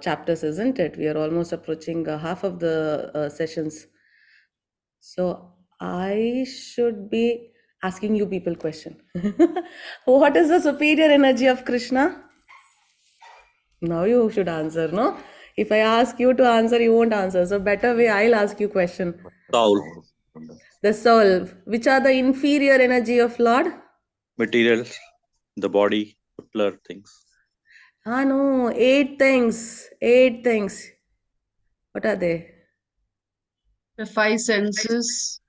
chapters, isn't it? We are almost approaching half of the sessions. So I should be asking you people question. What is the superior energy of Krishna? Now you should answer, no? If I ask you to answer, you won't answer. So better way, I'll ask you question. Soul. The soul. Which are the inferior energy of Lord? Materials. The body. Particular things. Ah, no. 8 things. 8 things. What are they? The 5 senses.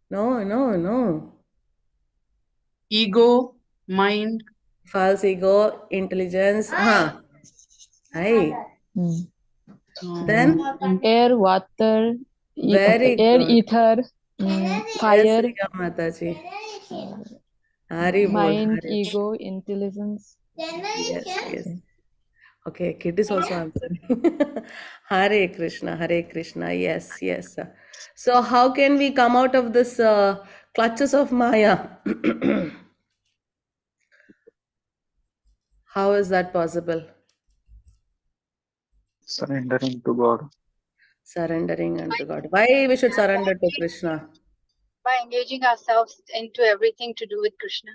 No. Ego, mind. False ego, intelligence. Aye. Then? Air, water, Very air, good. ether, fire, Yes, Riya Mataji. Hari bol, mind, Hari. ego, intelligence. Yes. Okay, kid is also answering. Hare Krishna, yes. So how can we come out of this clutches of Maya? How is that possible? Surrendering to God. Surrendering unto God. Why we should surrender to Krishna? By engaging ourselves into everything to do with Krishna.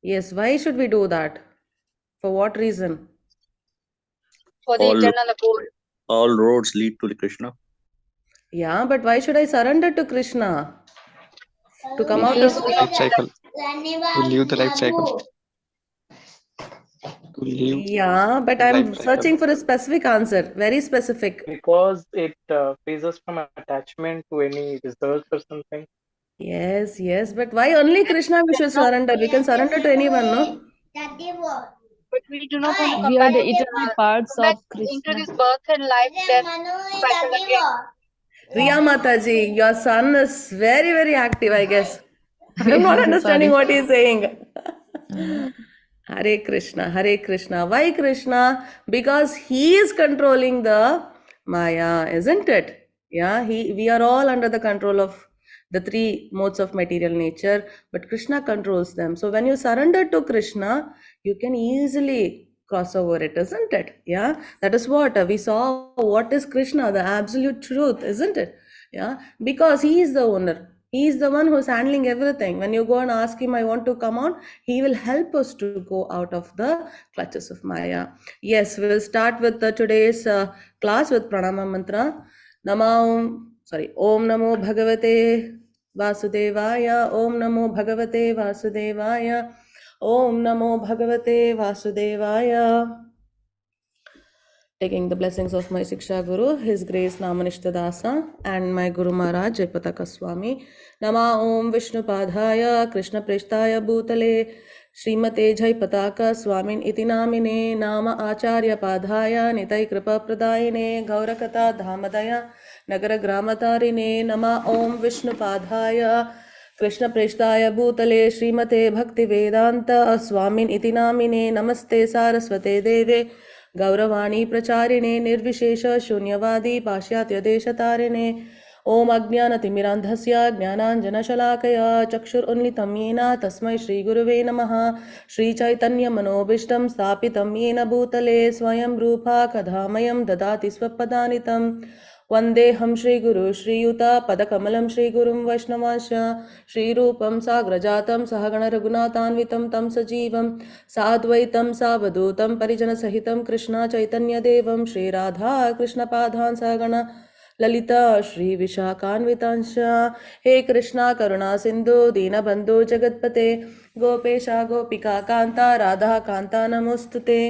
Yes, why should we do that? For what reason? For the eternal abode. All roads lead to Krishna. Yeah, but why should I surrender to Krishna? To come out of the life cycle. To live the life cycle. Yeah, but I'm searching for a specific answer, very specific. Because it frees us from attachment to any results or something. Yes, but why only Krishna we should surrender? We can surrender to anyone, no? But we do not want to come We are back the eternal parts of Krishna. into this birth and life, death cycle again. Riya Mataji, your son is very, very active, I guess. I'm not understanding what he's saying. Hare Krishna. Why Krishna? Because he is controlling the Maya, isn't it? Yeah, we are all under the control of the 3 modes of material nature, but Krishna controls them. So when you surrender to Krishna, you can easily cross over it, isn't it? Yeah, that is what we saw. What is Krishna? The absolute truth, isn't it? Yeah, because he is the owner. He is the one who is handling everything. When you go and ask him, I want to come out, he will help us to go out of the clutches of Maya. Yes, we will start with today's class with Pranama Mantra. Om Namo Bhagavate Vasudevaya. Om Namo Bhagavate Vasudevaya. Om Namo Bhagavate Vasudevaya. Taking the blessings of my Siksha Guru, His Grace Namanishta Dasa, and my Guru Maharaj Jayapataka Swami. Nama Om Vishnu Padhaya Krishna Preshtaya Bhutale Srimate Jayapataka Swamin Iti Namine Nama Acharya Padhaya Nitai Kripa Pradayine Gaurakata Dhamadaya Nagara Gramatarine. Nama Om Vishnu Padhaya Krishna Preshtaya Bhutale Srimate Bhakti Vedanta Swamin Iti Namine Namaste Saraswate Deve गौरवाणी प्रचारिणे निर्विशेष शून्यवादी पाश्चात्य देशतारिणे ओम अज्ञानतिमिरान्धस्य ज्ञानाञ्जनशलाकया चक्षुरुन्मिलितं येन तस्मै श्रीगुरुवे नमः श्रीचैतन्यमनोभीष्टं स्थापितं येन भूतले स्वयं रूपा कथामयं ददाति स्वपदानितं वन्देऽहं श्रीगुरु श्रीयुतपदकमलं श्रीगुरुं वैष्णवांश्च श्रीरूपं साग्रजातं सहगण रघुनाथान्वितं तं सजीवं साद्वैतं सावधूतं परिजनसहितं कृष्ण चैतन्यदेवं श्रीराधा कृष्णपादान् सहगण ललिता श्री विशाखान्वितांश हे कृष्णा करुणा सिंधु दीनबंधु जगत्पते गोपेशा गोपिका कांता राधा कांता नमोस्तुते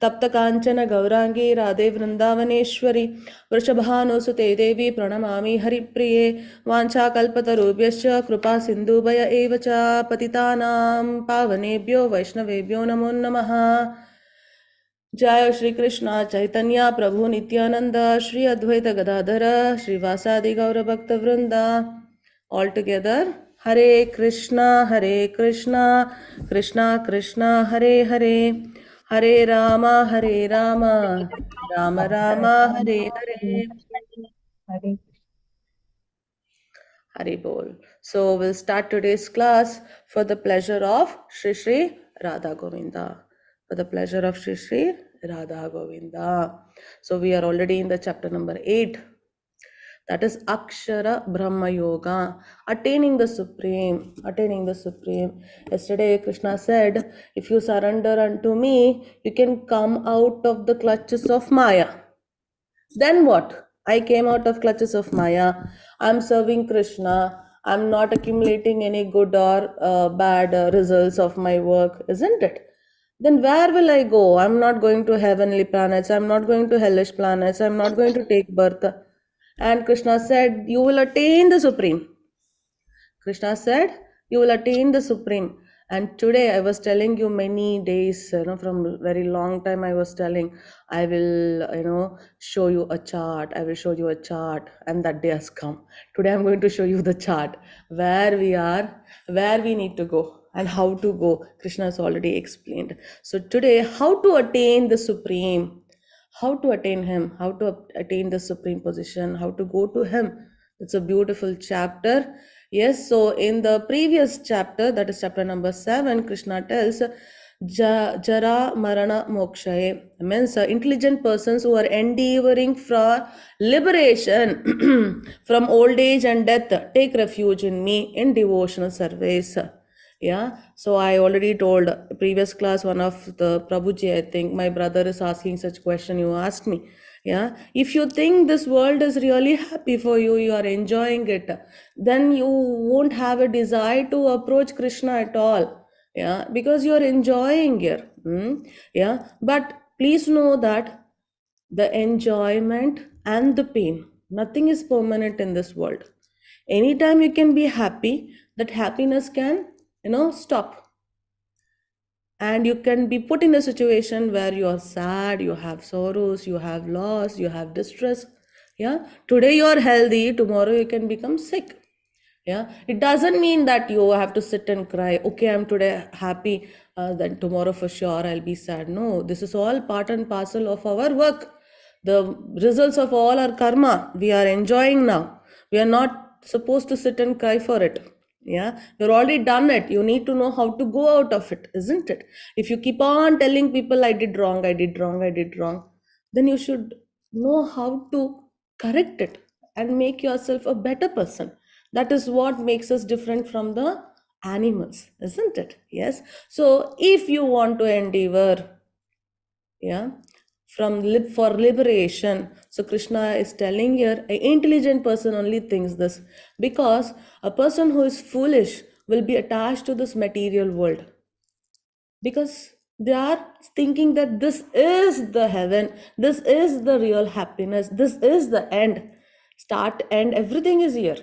तप्त कांचन गौरांगी राधे वृंदावनेश्वरी वृषभानुसुते देवी प्रणमामि हरिप्रिये वाञ्छाकल्पतरुभ्यश्च कृपा सिन्धुभय एव च पतितानां पावनेभ्यो वैष्णवेभ्यो नमो नमः। जय श्री कृष्ण चैतन्य प्रभु नित्यानंद श्री अद्वैत गदाधर श्रीवासादि गौर भक्त वृंदा ऑल टुगेदर हरे कृष्णा कृष्णा कृष्णा हरे हरे हरे राम राम राम हरे हरे हरि बोल. So we'll start today's class for the pleasure of Shri Shri Radha Govinda. For the pleasure of Shri Shri Radha Govinda. So we are already in the chapter number 8. That is Akshara Brahma Yoga, attaining the Supreme, attaining the Supreme. Yesterday Krishna said, if you surrender unto me, you can come out of the clutches of Maya. Then what? I came out of clutches of Maya. I'm serving Krishna. I'm not accumulating any good or bad results of my work, isn't it? Then where will I go? I'm not going to heavenly planets. I'm not going to hellish planets. I'm not going to take birth. And Krishna said, you will attain the Supreme. Krishna said, you will attain the Supreme. And today I was telling you many days, from very long time I was telling, I will, show you a chart. I will show you a chart. And that day has come. Today I'm going to show you the chart, where we are, where we need to go, and how to go. Krishna has already explained. So today, how to attain the Supreme, how to attain Him, how to attain the Supreme position, how to go to Him. It's a beautiful chapter. Yes, so in the previous chapter, that is chapter number 7, Krishna tells Jara Marana Mokshaye, means intelligent persons who are endeavoring for liberation from old age and death, take refuge in me in devotional service. Yeah, so I already told previous class, one of the Prabhuji, I think my brother is asking such question you asked me. Yeah, if you think this world is really happy for you, you are enjoying it, then you won't have a desire to approach Krishna at all. Yeah, because you are enjoying here. Yeah, but please know that the enjoyment and the pain, nothing is permanent in this world. Anytime you can be happy, that happiness can, stop. And you can be put in a situation where you are sad, you have sorrows, you have loss, you have distress. Yeah, today you are healthy, tomorrow you can become sick. Yeah, it doesn't mean that you have to sit and cry, okay, I'm today happy, then tomorrow for sure I'll be sad. No, this is all part and parcel of our work. The results of all our karma we are enjoying now. We are not supposed to sit and cry for it. Yeah, you've already done it. You need to know how to go out of it, isn't it? If you keep on telling people I did wrong, I did wrong, I did wrong, then you should know how to correct it and make yourself a better person. That is what makes us different from the animals, isn't it? Yes. So if you want to endeavor, yeah, for liberation, so Krishna is telling here, an intelligent person only thinks this, because a person who is foolish will be attached to this material world, because they are thinking that this is the heaven, this is the real happiness, this is the end, start, end, everything is here.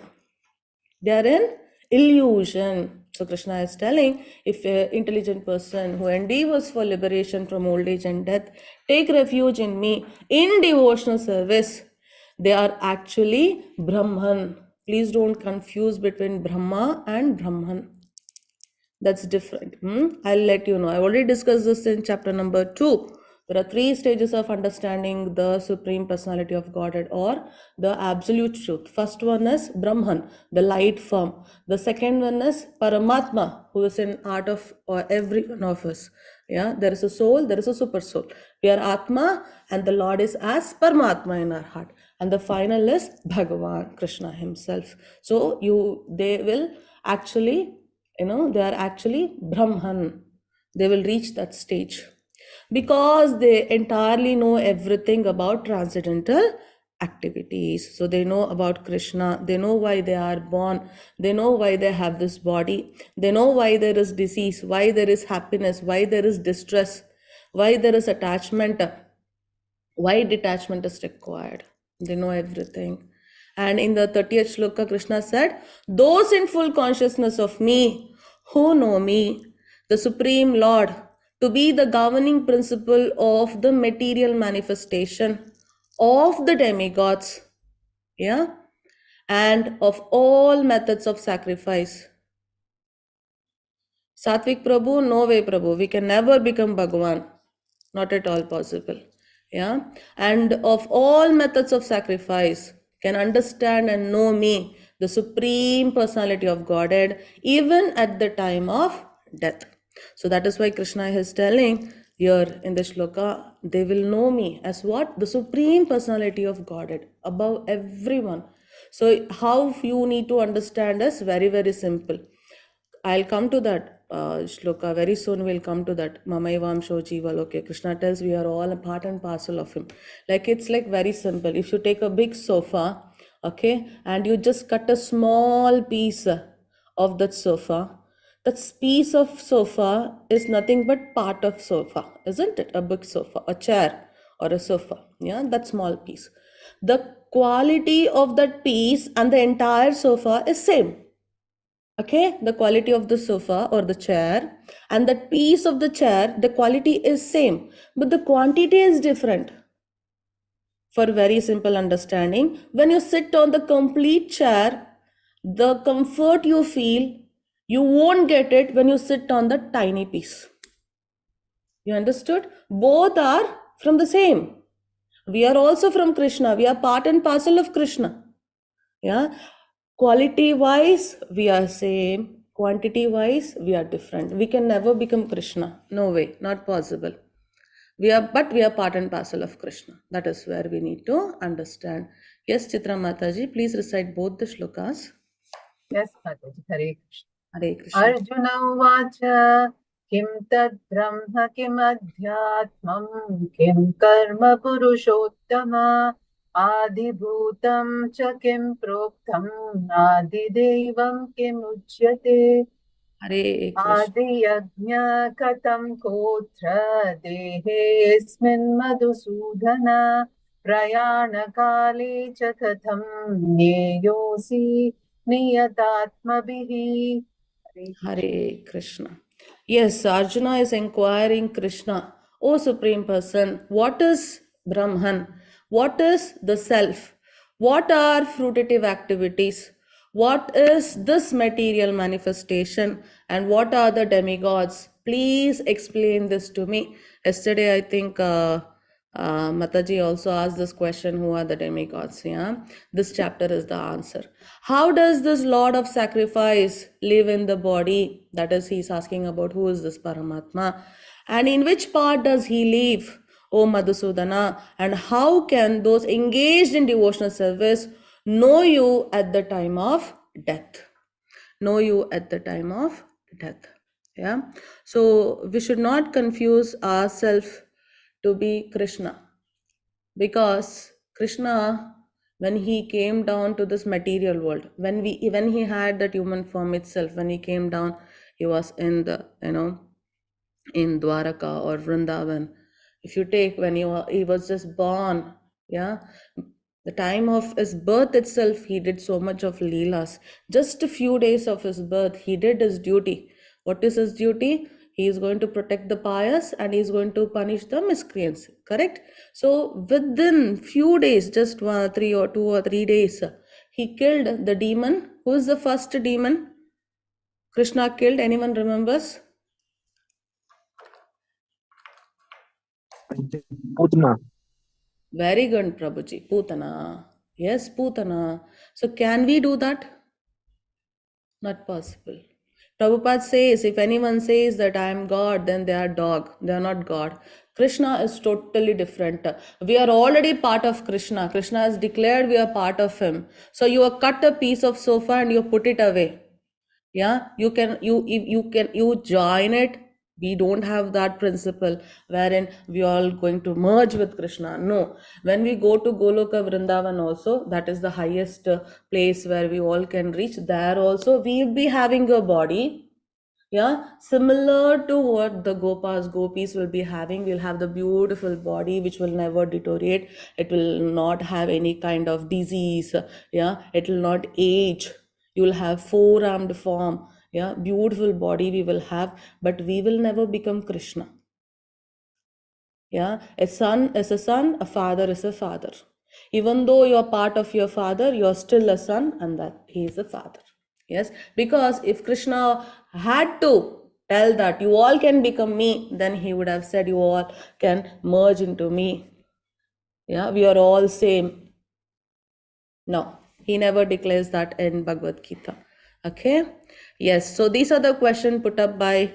They are in illusion. So Krishna is telling, if an intelligent person who endeavors for liberation from old age and death, take refuge in me in devotional service, they are actually Brahman. Please don't confuse between Brahma and Brahman. That's different. I'll let you know. I already discussed this in chapter number 2. There are 3 stages of understanding the Supreme Personality of Godhead, or the absolute truth. First one is Brahman, the light form. The second one is Paramatma, who is in art of every one of us. Yeah, there is a soul, there is a super soul. We are Atma, and the Lord is as Paramatma in our heart. And the final is Bhagavan, Krishna himself. So they will actually, they are actually Brahman. They will reach that stage because they entirely know everything about transcendental activities. So they know about Krishna, they know why they are born, they know why they have this body, they know why there is disease, why there is happiness, why there is distress, why there is attachment, why detachment is required. They know everything. And in the 30th shloka, Krishna said, those in full consciousness of me, who know me, the Supreme Lord, to be the governing principle of the material manifestation of the demigods, yeah, and of all methods of sacrifice. Satvik Prabhu, no way Prabhu, we can never become Bhagavan, not at all possible. Yeah, and of all methods of sacrifice, can understand and know me, the Supreme Personality of Godhead, even at the time of death. So that is why Krishna is telling here in the shloka, They will know me as what? The Supreme Personality of Godhead, above everyone. So how you need to understand is very, very simple. I'll come to that shloka very soon. We'll come to that. Mamaivam Shojival. Okay, Krishna tells we are all a part and parcel of him. Like it's like very simple. If you take a big sofa, okay, and you just cut a small piece of that sofa, that piece of sofa is nothing but part of sofa, isn't it? A big sofa, a chair or a sofa. Yeah, that small piece. The quality of that piece and the entire sofa is same. Okay, the quality of the sofa or the chair and that piece of the chair, the quality is same, but the quantity is different. For very simple understanding, when you sit on the complete chair, the comfort you feel, you won't get it when you sit on the tiny piece. You understood? Both are from the same. We are also from Krishna. We are part and parcel of Krishna. Yeah. Quality wise, we are same. Quantity wise, we are different. We can never become Krishna. No way. Not possible. But we are part and parcel of Krishna. That is where we need to understand. Yes, Chitra Mataji, please recite both the shlokas. Yes, Mataji. Hare Krishna. Hare Krishna. Arjuna Uvacha Kim Tad Brahma Kim Adhyatmam Kim Karma Purushottama Adibhutam Cha Kim Proktam Adidevam Kim Uchyate Hare Krishna. Adiyajna Katam Kotra Dehesmin Madhusudhana Prayana Kale Cha Katham Neyosi Niyatatmabihi. Hare Krishna. Yes, Arjuna is inquiring Krishna, O Supreme Person, what is Brahman? What is the self? What are fruitative activities? What is this material manifestation? And what are the demigods? Please explain this to me. Yesterday, I think Mataji also asked this question, who are the demigods? Yeah, this chapter is the answer. How does this Lord of sacrifice live in the body? That is, he's asking about who is this Paramatma and in which part does he live, O Madhusudana, and how can those engaged in devotional service know you at the time of death? Know you at the time of death. Yeah, so we should not confuse ourselves to be Krishna, because Krishna, when he came down to this material world, when he had that human form itself, when he came down, he was in the in Dwaraka or Vrindavan. If you take when he was just born, yeah, the time of his birth itself, he did so much of leelas. Just a few days of his birth, he did his duty. What is his duty? He is going to protect the pious and he is going to punish the miscreants. Correct? So within few days, just 2 or 3 days, he killed the demon. Who is the first demon Krishna killed? Anyone remembers? Putna. Very good, Prabhuji. Putana. Yes, Putana. So can we do that? Not possible. Prabhupada says, if anyone says that I am God, then they are dog. They are not God. Krishna is totally different. We are already part of Krishna. Krishna has declared we are part of him. So you have cut a piece of sofa and you put it away. Yeah, you join it. We don't have that principle wherein we all going to merge with Krishna. No, when we go to Goloka Vrindavan also, that is the highest place where we all can reach. There also we'll be having a body, yeah, similar to what the gopis will be having. We'll have the beautiful body which will never deteriorate. It will not have any kind of disease. Yeah, it will not age. You will have four-armed form. Yeah, beautiful body we will have, but we will never become Krishna. Yeah, a son is a son, a father is a father. Even though you're part of your father, you're still a son, and that he is a father. Yes, because if Krishna had to tell that you all can become me, then he would have said you all can merge into me. Yeah, we are all same. No, he never declares that in Bhagavad Gita. Okay, yes, so these are the questions put up by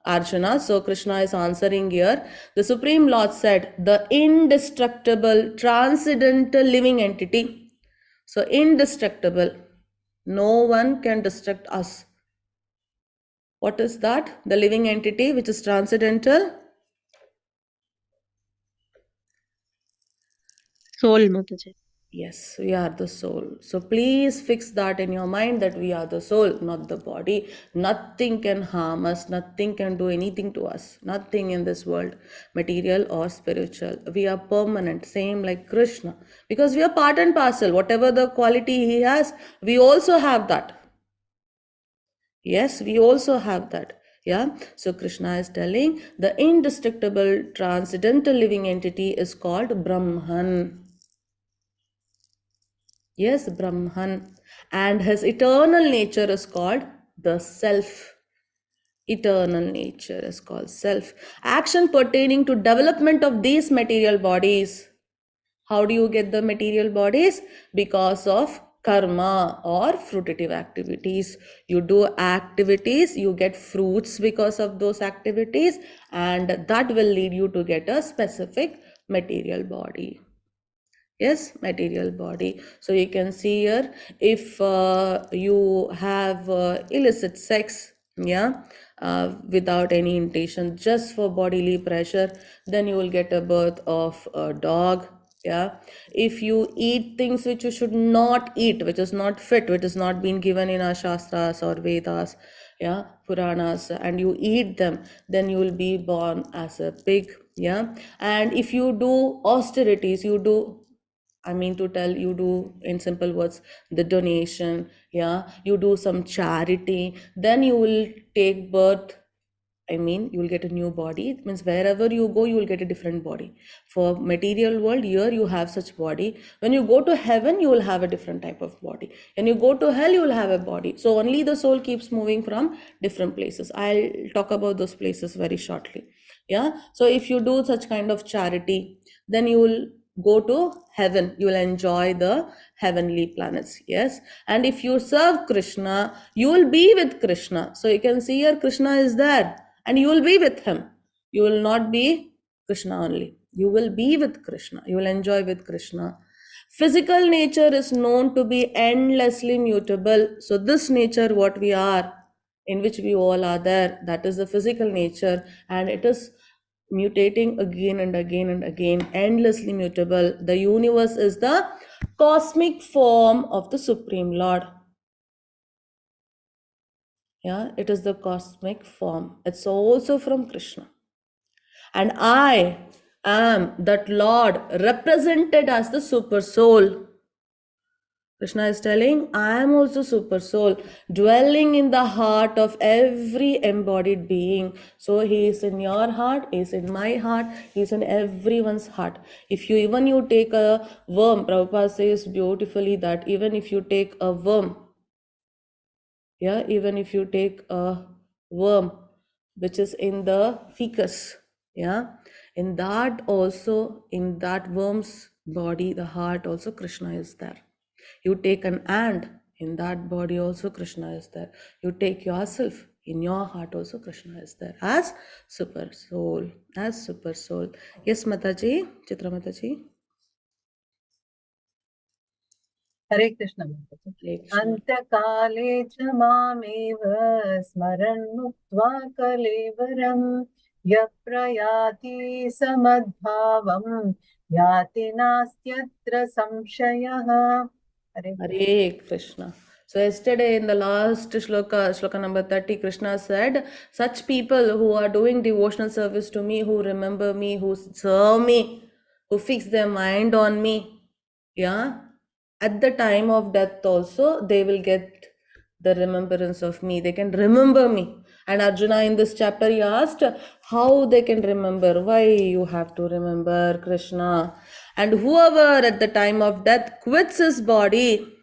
Arjuna. So Krishna is answering here. The Supreme Lord said, the indestructible, transcendental living entity. So indestructible. No one can destruct us. What is that? The living entity which is transcendental. Soul, Mataji. Yes, we are the soul. So please fix that in your mind that we are the soul, not the body. Nothing can harm us. Nothing can do anything to us. Nothing in this world, material or spiritual. We are permanent, same like Krishna. Because we are part and parcel. Whatever the quality he has, we also have that. Yes, we also have that. Yeah. So Krishna is telling the indestructible, transcendental living entity is called Brahman. Yes, Brahman. And his eternal nature is called the self. Eternal nature is called self. Action pertaining to development of these material bodies. How do you get the material bodies? Because of karma or fruitative activities. You do activities, you get fruits because of those activities, and that will lead you to get a specific material body. Yes, material body. So you can see here, if you have illicit sex, yeah, without any intention, just for bodily pressure, then you will get a birth of a dog. Yeah, if you eat things which you should not eat, which is not fit, which is not been given in our shastras or Vedas, yeah, Puranas, and you eat them, then you will be born as a pig. Yeah, and if you do austerities, you do, I mean to tell, you do, in simple words, the donation, yeah, you do some charity, then you will take birth. I mean, you will get a new body. It means wherever you go, you will get a different body. For material world, here you have such body. When you go to heaven, you will have a different type of body. When you go to hell, you will have a body. So only the soul keeps moving from different places. I'll talk about those places very shortly. Yeah. So if you do such kind of charity, then you will go to heaven. You will enjoy the heavenly planets. Yes. And if you serve Krishna, you will be with Krishna. So you can see here, Krishna is there and you will be with him. You will not be Krishna only. You will be with Krishna. You will enjoy with Krishna. Physical nature is known to be endlessly mutable. So this nature, what we are, in which we all are there, that is the physical nature, and it is mutating again and again and again, endlessly mutable. The universe is the cosmic form of the Supreme Lord. Yeah, it is the cosmic form. It's also from Krishna. And I am that Lord represented as the super soul. Krishna is telling, I am also super soul, dwelling in the heart of every embodied being. So he is in your heart, he is in my heart, he is in everyone's heart. If you take a worm, Prabhupada says beautifully that even if you take a worm, yeah, even if you take a worm which is in the fetus, yeah, in that also, in that worm's body, the heart also, Krishna is there. You take an ant, in that body also Krishna is there. You take yourself, in your heart also Krishna is there as super soul, as super soul. Yes, Mataji, Chitra Mataji. Hare Krishna. Antakale cha mameva smaran muktva kalevaram yaprayati samadbhavam yati nastyatra samshayah. Hare Krishna. So yesterday in the last shloka number 30, Krishna said, such people who are doing devotional service to me, who remember me, who serve me, who fix their mind on me, yeah, at the time of death also, they will get the remembrance of me. They can remember me. And Arjuna in this chapter, he asked how they can remember. Why you have to remember Krishna? And whoever at the time of death quits his body,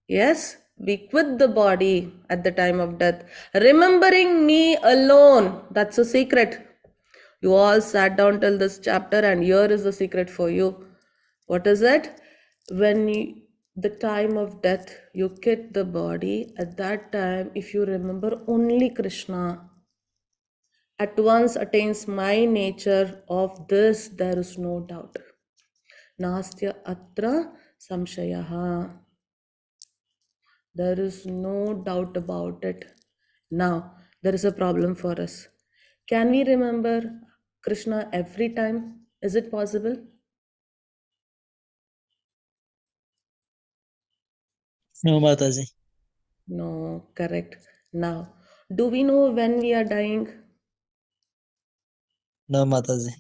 yes, we quit the body at the time of death, remembering me alone. That's a secret. You all sat down till this chapter, and here is the secret for you. What is it? When the time of death, you quit the body. At that time, if you remember only Krishna, at once attains my nature. Of this there is no doubt. Nastya atra samshayaha. There is no doubt about it. Now, there is a problem for us. Can we remember Krishna every time? Is it possible? No, Mataji. No, correct. Now, do we know when we are dying? No, Mataji.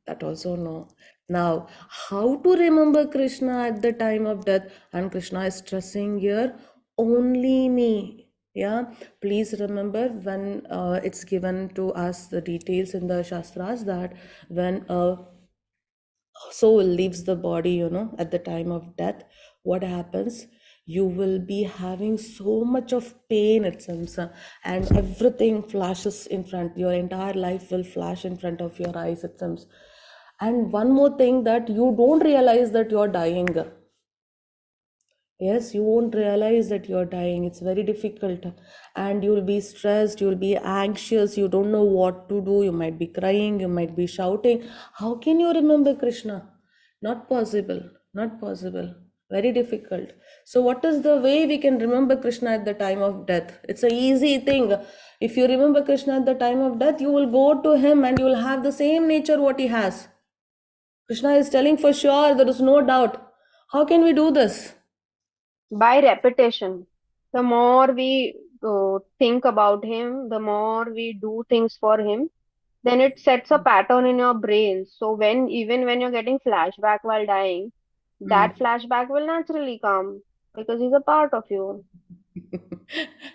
That also no. Now, how to remember Krishna at the time of death? And Krishna is stressing here, only me. Yeah, please remember when it's given to us the details in the Shastras that when a soul leaves the body, at the time of death, what happens? You will be having so much of pain, it seems, and everything flashes in front. Your entire life will flash in front of your eyes, it seems. And one more thing, that you don't realize that you're dying. Yes, you won't realize that you're dying. It's very difficult. And you'll be stressed, you'll be anxious, you don't know what to do. You might be crying, you might be shouting. How can you remember Krishna? Not possible. Not possible. Very difficult. So, what is the way we can remember Krishna at the time of death? It's a easy thing. If you remember Krishna at the time of death, you will go to him and you will have the same nature what he has. Krishna is telling for sure, there is no doubt. How can we do this? By repetition. The more we think about him, the more we do things for him, then it sets a pattern in your brain. So even when you're getting flashback while dying, that flashback will naturally come because he's a part of you.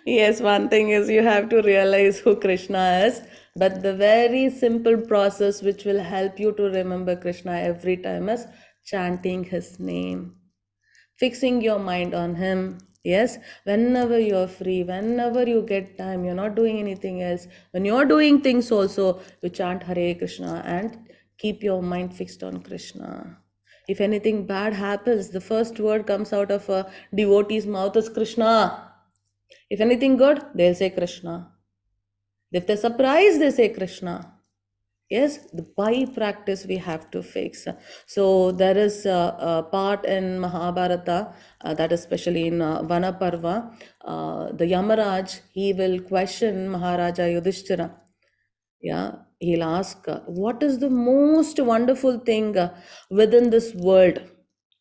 Yes, one thing is you have to realize who Krishna is, but the very simple process which will help you to remember Krishna every time is chanting his name, fixing your mind on him. Yes, whenever you're free, whenever you get time, you're not doing anything else. When you're doing things also, you chant Hare Krishna and keep your mind fixed on Krishna. If anything bad happens, the first word comes out of a devotee's mouth is Krishna. If anything good, they'll say Krishna. If they're surprised, they say Krishna. Yes, the by practice we have to fix. So there is a part in Mahabharata, that is especially in Vana Parva, the Yamaraj, he will question Maharaja Yudhishthira. Yeah, he'll ask, what is the most wonderful thing within this world?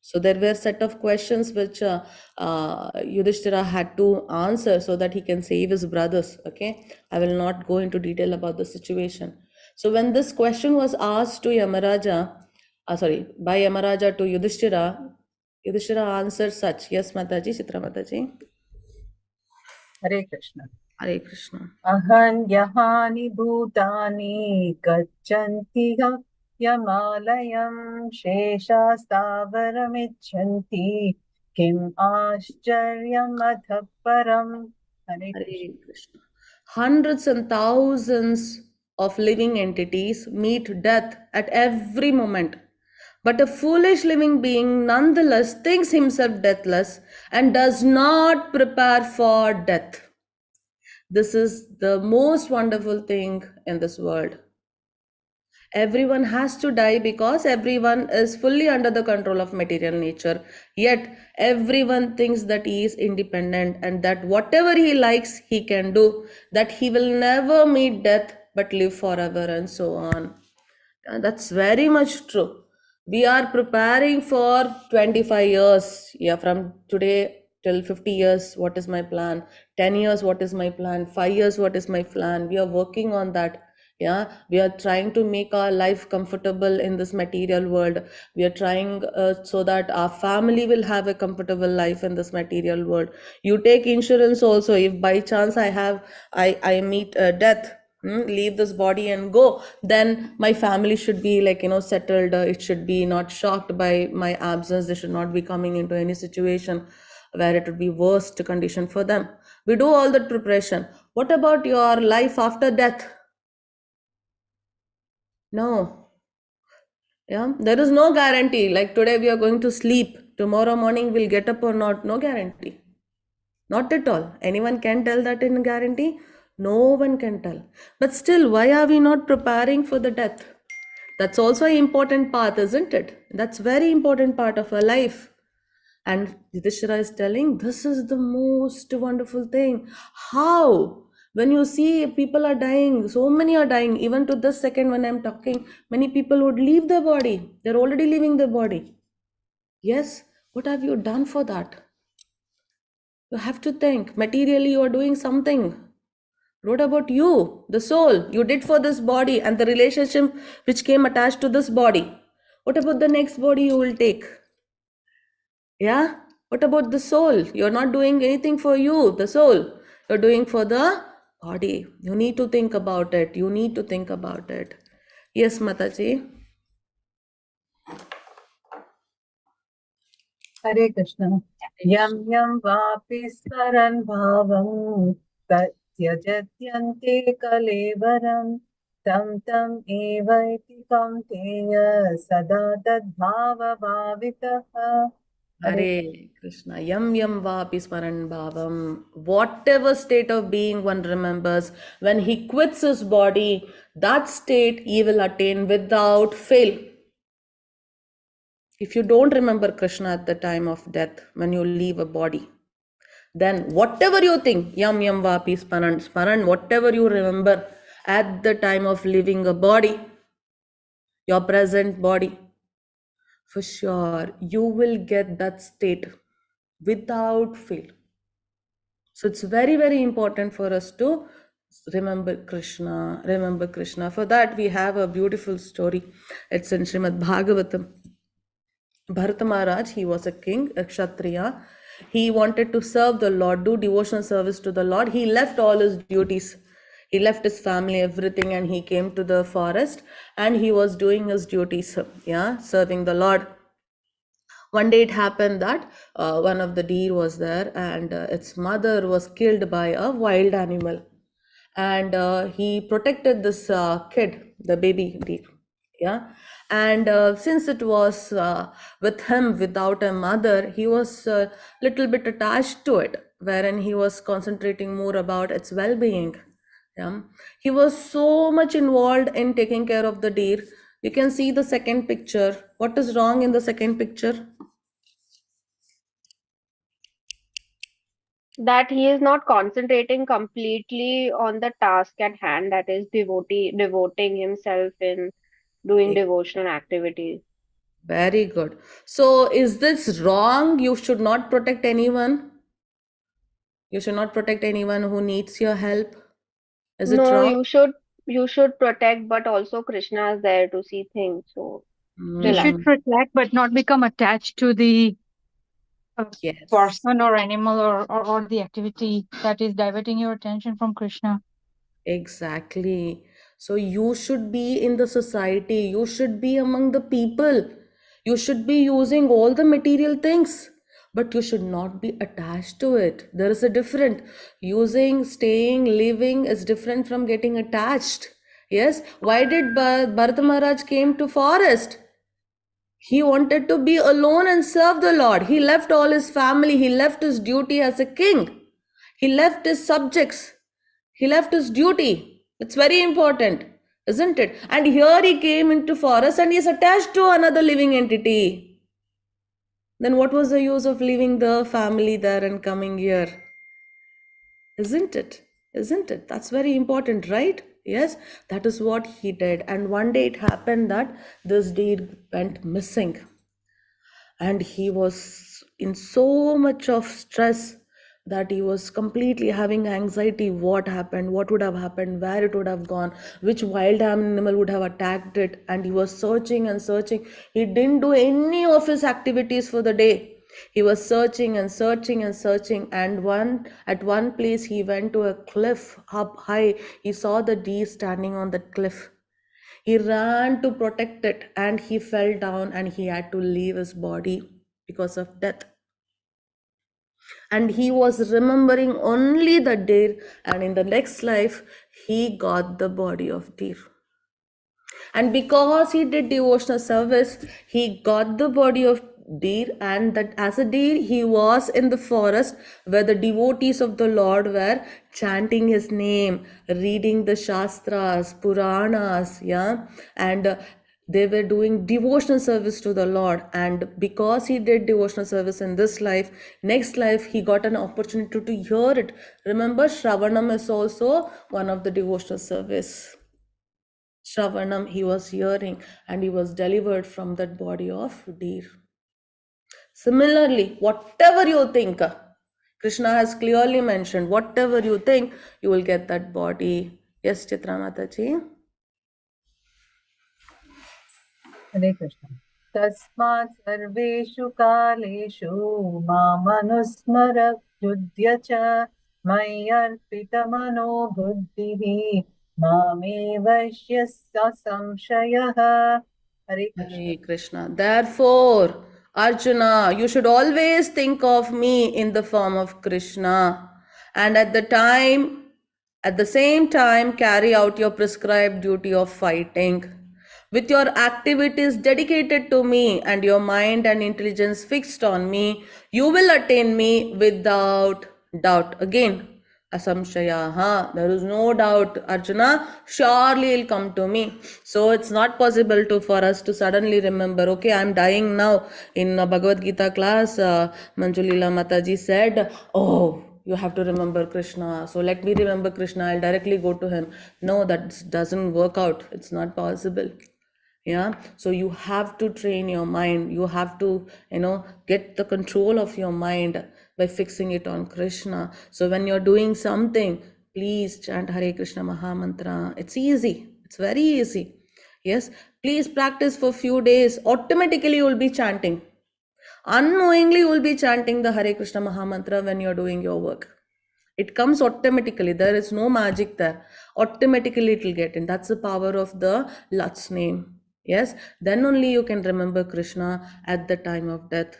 So there were a set of questions which Yudhishthira had to answer so that he can save his brothers. Okay, I will not go into detail about the situation. So when this question was asked to by Yamaraja to Yudhishthira, Yudhishthira answered such. Yes, Mataji, Chitra Mataji. Hare Krishna. Hare Krishna. Ahanyahani bhutani gachanti yamalayam sheshastavaramichanti kim ashcharyam adhaparam. Hare Krishna. Hare Krishna. Hundreds and thousands of living entities meet death at every moment. But a foolish living being nonetheless thinks himself deathless and does not prepare for death. This is the most wonderful thing in this world. Everyone has to die because everyone is fully under the control of material nature. Yet everyone thinks that he is independent and that whatever he likes, he can do, that he will never meet death but live forever and so on. And that's very much true. We are preparing for 25 years. Yeah, from today till 50 years, what is my plan? 10 years, what is my plan? 5 years, what is my plan? We are working on that. Yeah, we are trying to make our life comfortable in this material world. We are trying so that our family will have a comfortable life in this material world. You take insurance also. If by chance I meet death, leave this body and go, then my family should be like settled. It should be not shocked by my absence. They should not be coming into any situation where it would be worst condition for them. We do all that preparation. What about your life after death? No. Yeah, there is no guarantee. Like today we are going to sleep. Tomorrow morning we'll get up or not, no guarantee. Not at all. Anyone can tell that in guarantee? No one can tell. But still, why are we not preparing for the death? That's also an important part, isn't it? That's very important part of our life. And Yudhishthira is telling, this is the most wonderful thing. How? When you see people are dying, so many are dying, even to this second when I'm talking, many people would leave their body. They're already leaving their body. Yes, what have you done for that? You have to think. Materially, you are doing something. What about you, the soul? You did for this body and the relationship which came attached to this body. What about the next body you will take? Yeah? What about the soul? You're not doing anything for you, the soul. You're doing for the body. You need to think about it. You need to think about it. Yes, Mataji. Hare Krishna. Yam yam vapi smaran bhavam tatyajatyanti kalevaram tam tam evaiti kamteya sada tadbhava bhavitaha. Hare Krishna. Yam yam vapi smaran bhavam. Whatever state of being one remembers, when he quits his body, that state he will attain without fail. If you don't remember Krishna at the time of death, when you leave a body, then whatever you think, yam yam vapi smaran, whatever you remember at the time of leaving a body, your present body, for sure you will get that state without fail. So it's very, very important for us to remember Krishna, remember Krishna. For that, we have a beautiful story. It's in Srimad Bhagavatam. Bharata Maharaj, he was a king, a Kshatriya. He wanted to serve the Lord, do devotional service to the Lord. He left all his duties. He left his family, everything, and he came to the forest and he was doing his duties, serving the Lord. One day it happened that one of the deer was there and its mother was killed by a wild animal. And he protected this kid, the baby deer. Yeah. And since it was with him without a mother, he was a little bit attached to it, wherein he was concentrating more about its well-being. Yeah. He was so much involved in taking care of the deer. You can see the second picture. What is wrong in the second picture? That he is not concentrating completely on the task at hand, that is devoting himself in doing devotional activities. Very good. So is this wrong? You should not protect anyone. You should not protect anyone who needs your help. Is it No, wrong? you should protect, but also Krishna is there to see things. So You relax. should protect but not become attached to the Yes. person or animal or the activity that is diverting your attention from Krishna. Exactly. So you should be in the society. You should be among the people. You should be using all the material things, but you should not be attached to it. There is a difference. Using, staying, living is different from getting attached. Yes. Why did Bharata Maharaj came to forest? He wanted to be alone and serve the Lord. He left all his family. He left his duty as a king. He left his subjects. He left his duty. It's very important, isn't it? And here he came into forest and he is attached to another living entity. Then what was the use of leaving the family there and coming here? Isn't it? Isn't it? That's very important, right? Yes, that is what he did. And one day it happened that this deed went missing. And he was in so much of stress that he was completely having anxiety. What happened, what would have happened, where it would have gone, which wild animal would have attacked it. And he was searching and searching. He didn't do any of his activities for the day. He was searching and searching and searching, and at one place he went to a cliff up high. He saw the deer standing on that cliff. He ran to protect it and he fell down and he had to leave his body because of death. And he was remembering only the deer, and in the next life he got the body of deer. And because he did devotional service, he got the body of deer, and that as a deer he was in the forest where the devotees of the Lord were chanting his name, reading the Shastras, Puranas, yeah, and they were doing devotional service to the Lord. And because he did devotional service in this life, next life he got an opportunity to hear it. Remember, Shravanam is also one of the devotional service. Shravanam he was hearing, and he was delivered from that body of deer. Similarly, whatever you think, Krishna has clearly mentioned, whatever you think, you will get that body. Yes, Chitra Mataji. Hare Krishna. Tasmat sarveshu kaleshu mamanusmara yudhya cha mayarpita mano buddhihi mame vashyasya samshayah. Hare Krishna. Hare Krishna. Therefore, Arjuna, you should always think of me in the form of Krishna, and at the same time, carry out your prescribed duty of fighting. With your activities dedicated to me and your mind and intelligence fixed on me, you will attain me without doubt. Again, asamshaya, there is no doubt, Arjuna, surely he'll come to me. So it's not possible for us to suddenly remember, okay, I'm dying now. In Bhagavad Gita class, Manjulila Mataji said, oh, you have to remember Krishna, so let me remember Krishna, I'll directly go to him. No, that doesn't work out. It's not possible. Yeah, so you have to train your mind. You have to, get the control of your mind by fixing it on Krishna. So when you're doing something, please chant Hare Krishna Maha Mantra. It's easy. It's very easy. Yes, please practice for few days. Automatically you will be chanting. Unknowingly you will be chanting the Hare Krishna Maha Mantra when you're doing your work. It comes automatically. There is no magic there. Automatically it will get in. That's the power of the Lord's name. Yes, then only you can remember Krishna at the time of death.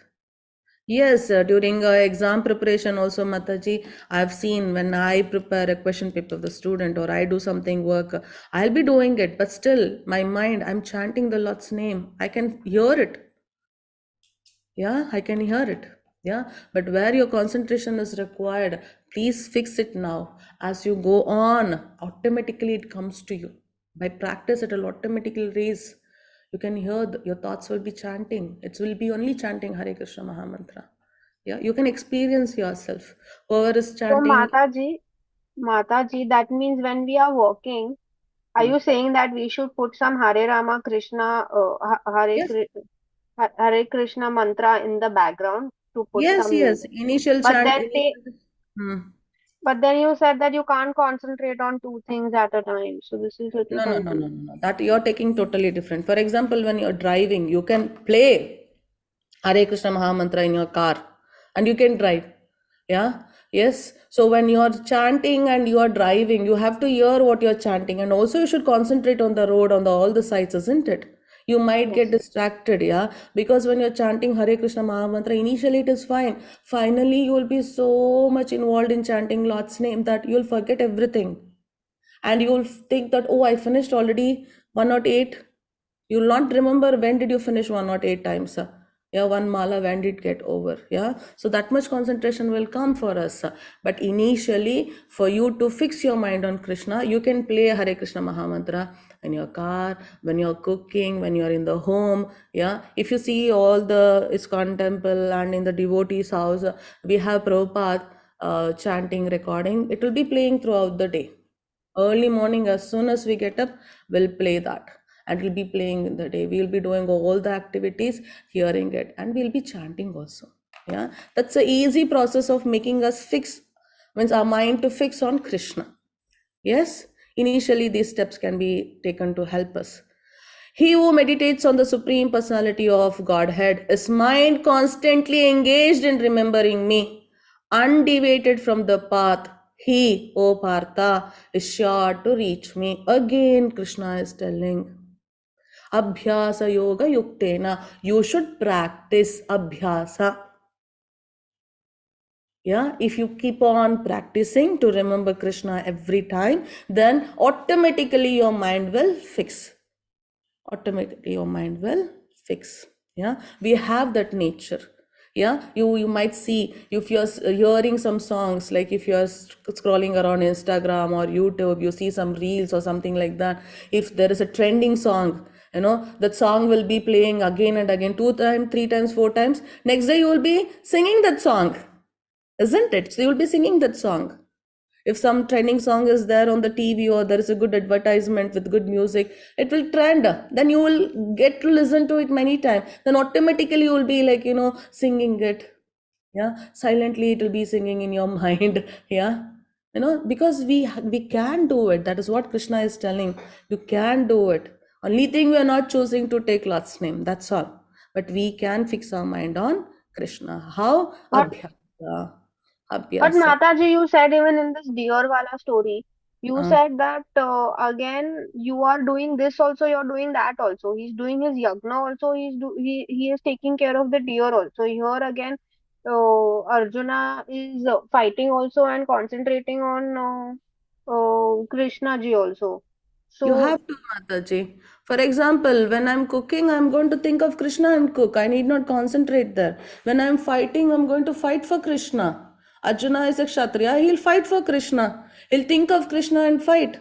Yes, during exam preparation also, Mataji, I've seen when I prepare a question paper of the student or I do something work, I'll be doing it, but still my mind, I'm chanting the Lord's name. I can hear it. Yeah, I can hear it. Yeah, but where your concentration is required, please fix it now. As you go on, automatically it comes to you. By practice, it will automatically raise. You can hear your thoughts will be chanting. It will be only chanting Hare Krishna Maha Mantra. Yeah, you can experience yourself. Whoever is So chanting. Mataji, that means when we are working, are you saying that we should put some Hare Rama Krishna, Yes, Hare Krishna mantra in the background to put yes, some yes. music? Initial But chant. then they, Hmm. but then you said that you can't concentrate on two things at a time. So this is little No, no, no, no, confusing. no, no. That you're taking totally different. For example, when you're driving, you can play Hare Krishna Maha Mantra in your car and you can drive. Yeah. Yes. So when you're chanting and you are driving, you have to hear what you're chanting, and also you should concentrate on the road, on all the sides, isn't it? You might get Yes. distracted, yeah, because when you're chanting Hare Krishna Maha Mantra, initially it is fine. Finally, you will be so much involved in chanting Lord's name that you'll forget everything, and you'll think that, oh, I finished already 108. You'll not remember when did you finish 108 times. Yeah, one mala, when did it get over? Yeah, so that much concentration will come for us. But initially, for you to fix your mind on Krishna, you can play Hare Krishna Maha Mantra in your car, when you're cooking, when you're in the home. Yeah, if you see all the ISKCON temple and in the devotees house, we have Prabhupada chanting recording. It will be playing throughout the day. Early morning, as soon as we get up, we'll play that, and we'll be playing in the day. We'll be doing all the activities, hearing it, and we'll be chanting also. Yeah, that's a easy process of making us fix, means our mind to fix on Krishna. Yes, initially these steps can be taken to help us. He who meditates on the Supreme Personality of Godhead is mind constantly engaged in remembering me, undeviated from the path. He, O Partha, is sure to reach me. Again, Krishna is telling. Abhyasa yoga yuktena. You should practice abhyasa. Yeah, if you keep on practicing to remember Krishna every time, then automatically your mind will fix. Automatically your mind will fix. Yeah, we have that nature. Yeah, you might see if you're hearing some songs, like if you're scrolling around Instagram or YouTube, you see some reels or something like that. If there is a trending song, that song will be playing again and again, 2 times, 3 times, 4 times. Next day you will be singing that song, isn't it? So you will be singing that song. If some trending song is there on the TV, or there is a good advertisement with good music, it will trend. Then you will get to listen to it many times. Then automatically you will be like, singing it. Yeah, silently it will be singing in your mind. Yeah, because we can do it. That is what Krishna is telling. You can do it. Only thing we are not choosing to take Lord's name. That's all. But we can fix our mind on Krishna. How? But Abhyasa. but Abhyasa. Mataji, you said even in this deer wala story, you Uh, said that again you are doing this also, you're doing that also. He's doing his yagna also. He is taking care of the deer also. Here again, Arjuna is fighting also and concentrating on Krishna ji also. You So have to, Mataji. For example, when I'm cooking, I'm going to think of Krishna and cook. I need not concentrate there. When I'm fighting, I'm going to fight for Krishna. Arjuna is a Kshatriya, he'll fight for Krishna. He'll think of Krishna and fight.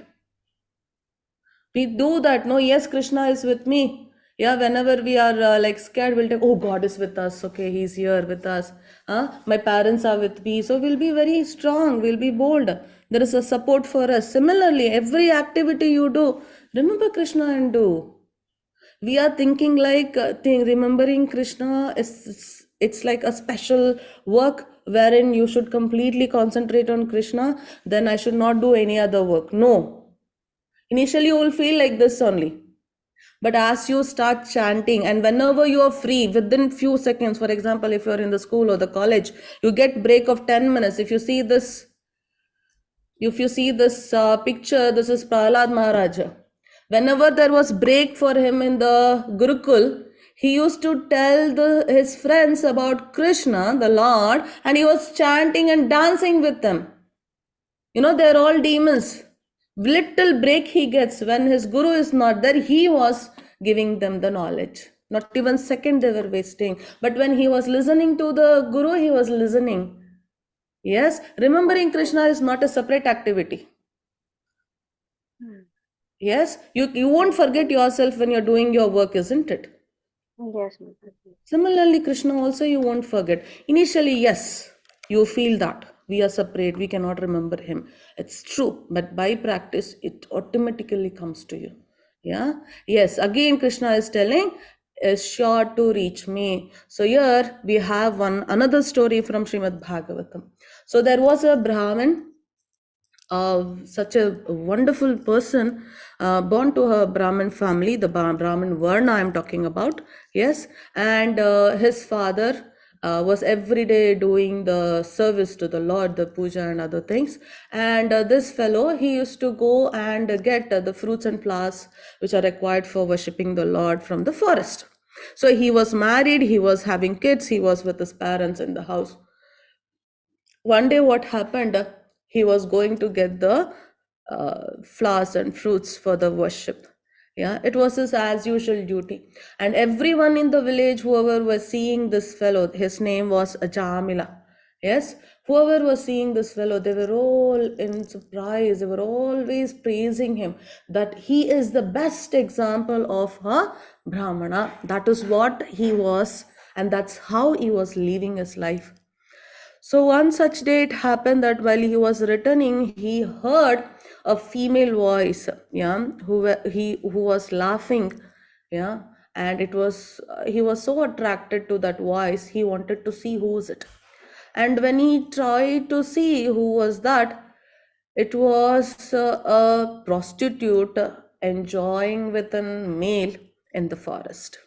We do that. No, yes, Krishna is with me. Yeah, whenever we are like scared, we'll take, oh, God is with us. Okay, he's here with us. My parents are with me. So we'll be very strong. We'll be bold. There is a support for us. Similarly, every activity you do, remember Krishna and do. We are thinking like remembering Krishna is, it's like a special work wherein you should completely concentrate on Krishna. Then I should not do any other work. No. Initially, you will feel like this only. But as you start chanting, and whenever you are free, within few seconds, for example, if you're in the school or the college, you get break of 10 minutes. If you see this picture, this is Prahlad Maharaja. Whenever there was break for him in the Gurukul, he used to tell his friends about Krishna, the Lord, and he was chanting and dancing with them. They're all demons. Little break he gets when his guru is not there, he was giving them the knowledge. Not even second they were wasting. But when he was listening to the guru, he was listening. Yes, remembering Krishna is not a separate activity. Yes, you won't forget yourself when you're doing your work, isn't it? yes, Mataji. Similarly, Krishna also you won't forget. Initially, yes, you feel that we are separate, we cannot remember him. It's true, but by practice, it automatically comes to you. Yeah, yes, again, Krishna is telling, is sure to reach me. So here we have another story from Srimad Bhagavatam. So there was a Brahmin, such a wonderful person, born to a Brahmin family, the Brahmin Varna I'm talking about, yes, and his father was every day doing the service to the Lord, the puja and other things, and this fellow, he used to go and get the fruits and flowers which are required for worshipping the Lord from the forest. So he was married, he was having kids, he was with his parents in the house. One day what happened, he was going to get the flowers and fruits for the worship. Yeah, it was his as usual duty, and everyone in the village, whoever was seeing this fellow, his name was Ajamila. Yes, whoever was seeing this fellow, they were all in surprise. They were always praising him that he is the best example of a Brahmana. That is what he was, and that's how he was living his life. So one such day it happened that while he was returning, he heard a female voice, yeah, who was laughing, yeah, and it was he was so attracted to that voice, he wanted to see who is it, and when he tried to see who was that, it was a prostitute enjoying with a male in the forest.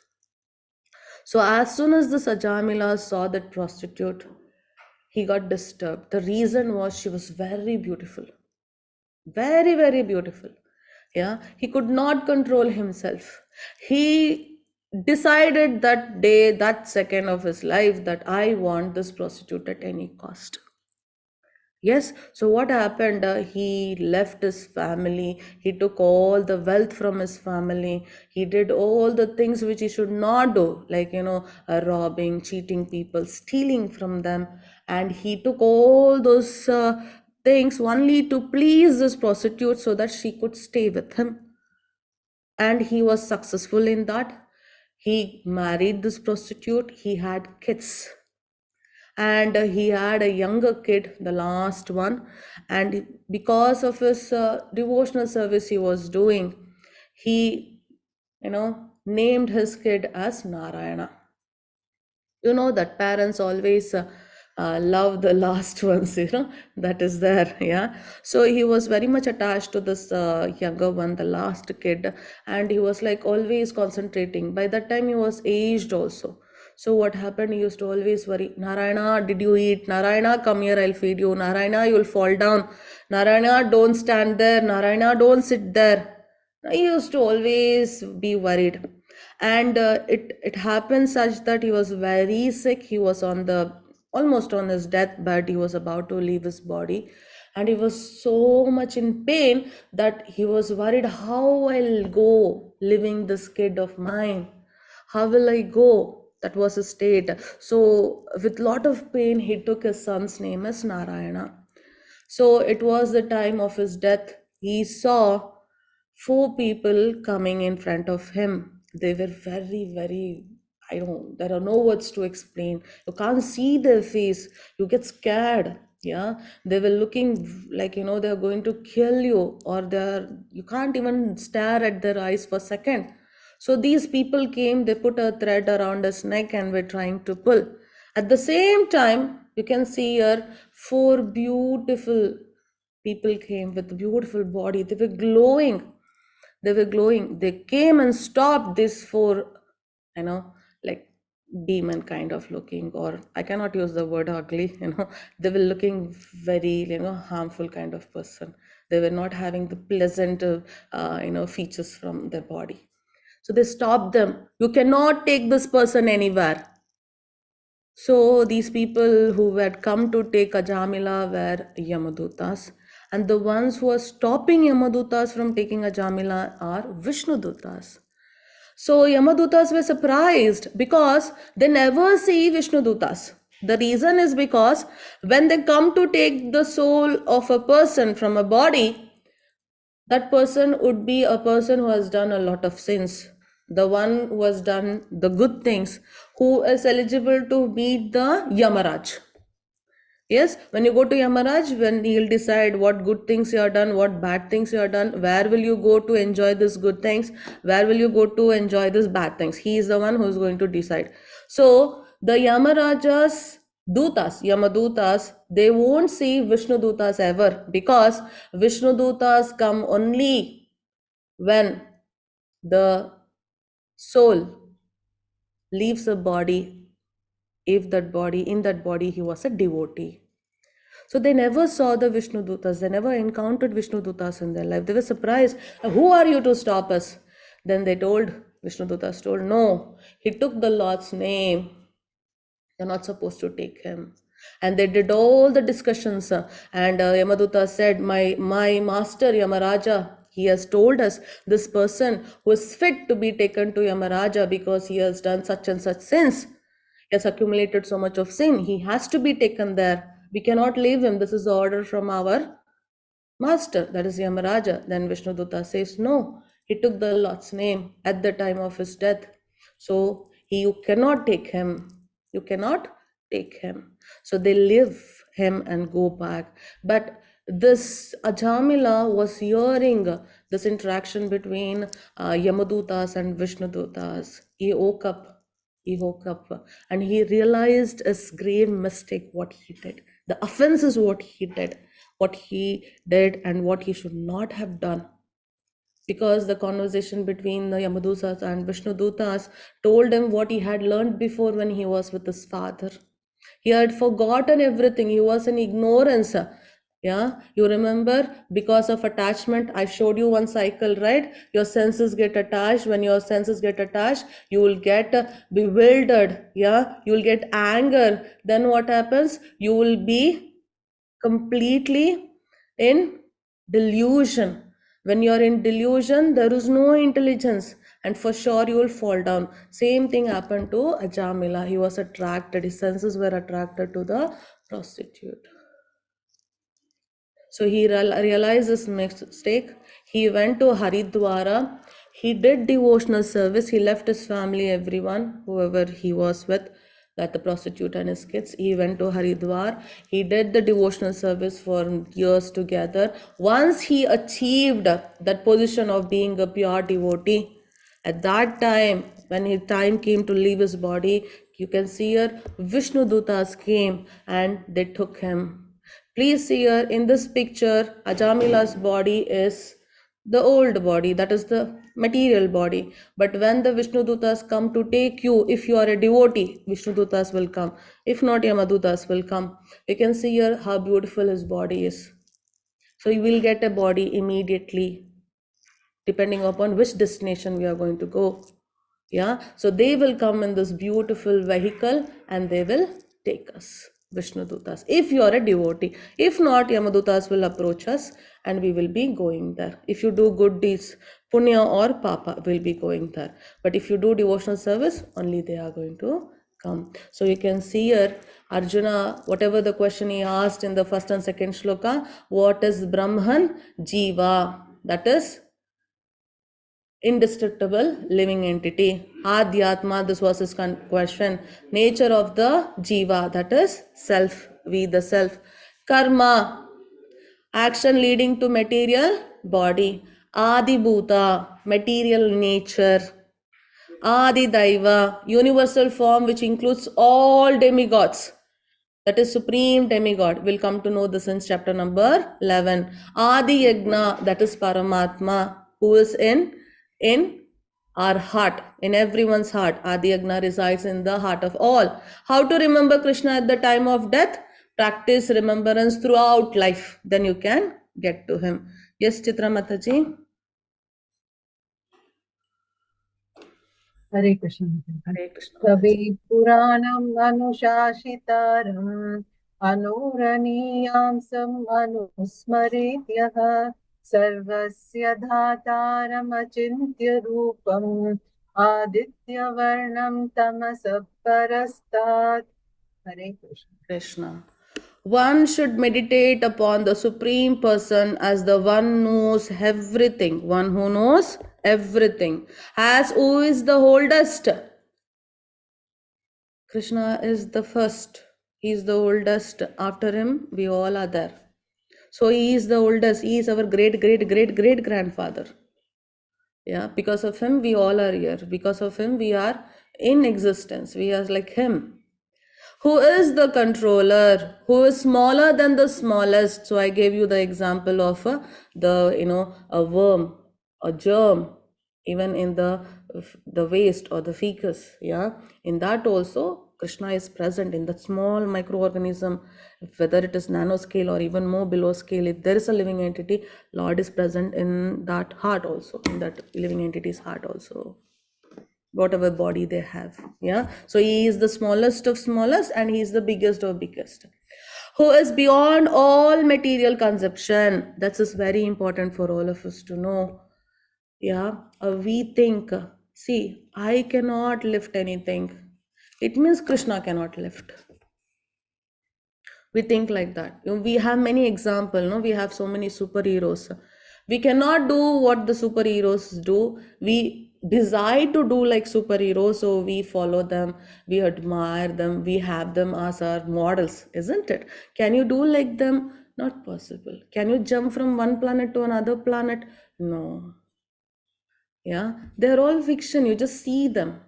So as soon as the Sajamila saw that prostitute, he got disturbed. The reason was she was very beautiful, very, very beautiful. Yeah, he could not control himself. He decided that day, that second of his life, that I want this prostitute at any cost. Yes, so what happened? He left his family, he took all the wealth from his family, he did all the things which he should not do, like, robbing, cheating people, stealing from them, and he took all those things only to please this prostitute so that she could stay with him. And he was successful in that. He married this prostitute, he had kids, and he had a younger kid, the last one, and because of his devotional service he was doing, he named his kid as Narayana. That parents always love the last ones, that is there. Yeah, so he was very much attached to this younger one, the last kid, and he was like always concentrating. By that time he was aged also. So what happened, he used to always worry, Narayana, did you eat? Narayana, come here, I'll feed you. Narayana, you'll fall down. Narayana, don't stand there. Narayana, don't sit there. He used to always be worried. And it happened such that he was very sick. He was almost on his deathbed. He was about to leave his body, and he was so much in pain that he was worried, how I'll go living this kid of mine, how will I go? That was his state. So with lot of pain he took his son's name as Narayana. So it was the time of his death. He saw four people coming in front of him. They were very, very, there are no words to explain. You can't see their face. You get scared. Yeah. They were looking like, they're going to kill you, or you can't even stare at their eyes for a second. So these people came, they put a thread around his neck and were trying to pull. At the same time, you can see here four beautiful people came with beautiful body. They were glowing. They came and stopped this four, like demon kind of looking, or I cannot use the word ugly, they were looking very, harmful kind of person. They were not having the pleasant, features from their body. So they stopped them. You cannot take this person anywhere. So these people who had come to take Ajamila were Yamadutas, and the ones who are stopping Yamadutas from taking Ajamila are Vishnudutas. So Yamadutas were surprised because they never see Vishnudutas. The reason is because when they come to take the soul of a person from a body, that person would be a person who has done a lot of sins. The one who has done the good things, who is eligible to meet the Yamaraj. Yes, when you go to Yamaraj, when he'll decide what good things you have done, what bad things you have done, where will you go to enjoy these good things, where will you go to enjoy these bad things. He is the one who is going to decide. So the Yamarajas, Dutas, Yamadutas, they won't see Vishnu Dutas ever, because Vishnu Dutas come only when the soul leaves a body, if that body, in that body he was a devotee. So they never saw the Vishnu Dutas, they never encountered Vishnu Dutas in their life. They were surprised, who are you to stop us? Then they told, Vishnu Dutas told, no, he took the Lord's name, you're not supposed to take him. And they did all the discussions, and Yamaduta said, my master Yamaraja, he has told us this person who is fit to be taken to Yamaraja because he has done such and such sins. He has accumulated so much of sin. He has to be taken there. We cannot leave him. This is the order from our master, that is Yamaraja. Then Vishnudutta says, no, he took the Lord's name at the time of his death. So you cannot take him. You cannot take him. So they leave him and go back. But this Ajamila was hearing this interaction between Yamadutas and Vishnudutas. He woke up and he realized his grave mistake, what he did. The offense is what he did and what he should not have done. Because the conversation between the Yamadutas and Vishnudutas told him what he had learned before when he was with his father. He had forgotten everything. He was in ignorance. Yeah, you remember, because of attachment, I showed you one cycle, right? Your senses get attached. When your senses get attached, you will get bewildered. Yeah, you will get anger. Then what happens? You will be completely in delusion. When you're in delusion, there is no intelligence, and for sure you will fall down. Same thing happened to Ajamila. He was attracted, his senses were attracted to the prostitute. So he realized his mistake. He went to Haridwara. He did devotional service. He left his family, everyone, whoever he was with, that the prostitute and his kids. He went to Haridwar. He did the devotional service for years together. Once he achieved that position of being a pure devotee, at that time, when his time came to leave his body, you can see here Vishnu Dutas came and they took him. Please see here in this picture, Ajamila's body is the old body, that is the material body. But when the Vishnu Dutas come to take you, if you are a devotee, Vishnu Dutas will come. If not, Yamadutas will come. You can see here how beautiful his body is. So you will get a body immediately, depending upon which destination we are going to go. Yeah, so they will come in this beautiful vehicle and they will take us, Vishnu Dutas, if you are a devotee. If not, Yamadutas will approach us and we will be going there. If you do good deeds, Punya or Papa will be going there. But if you do devotional service, only they are going to come. So you can see here, Arjuna, whatever the question he asked in the first and second shloka, what is Brahman? Jiva, that is indestructible living entity. Adhyatma, this was his question. Nature of the jiva, that is self, we the self. Karma, action leading to material body. Adibhuta, material nature. Adi Daiva, universal form which includes all demigods. That is supreme demigod. We'll come to know this in chapter number 11. Adi Yagna, that is Paramatma, who is in our heart, in everyone's heart. Adi Yagna resides in the heart of all. How to remember Krishna at the time of death? Practice remembrance throughout life. Then you can get to him. Yes, Chitra Mataji. Hare Krishna. Hare Krishna. Kavi Puranam Anushashitaram Anuraniyamsam Anusmrityaha Sarvasya Dhataram Achintya Rupam Aditya Varnam Tamasap Parastat. Hare Krishna. Krishna. One should meditate upon the Supreme Person as the one who knows everything, one who knows everything, as who is the oldest. Krishna is the first, he is the oldest. After him, we all are there. So he is the oldest, he is our great, great, great, great grandfather. Yeah, because of him, we all are here. Because of him, we are in existence. We are like him. Who is the controller, who is smaller than the smallest. So I gave you the example of a worm, a germ, even in the waste or the feces. Yeah, in that also Krishna is present in that small microorganism, whether it is nanoscale or even more below scale. If there is a living entity, Lord is present in that heart also, in that living entity's heart also, whatever body they have. Yeah, so he is the smallest of smallest and he is the biggest of biggest, who is beyond all material conception. That is very important for all of us to know. Yeah, we think, see, I cannot lift anything, it means Krishna cannot lift. We think like that. We have many examples, no? We have so many superheroes. We cannot do what the superheroes do. We desire to do like superheroes, so we follow them, we admire them, we have them as our models, isn't it? Can you do like them? Not possible. Can you jump from one planet to another planet? No. Yeah, they're all fiction, you just see them.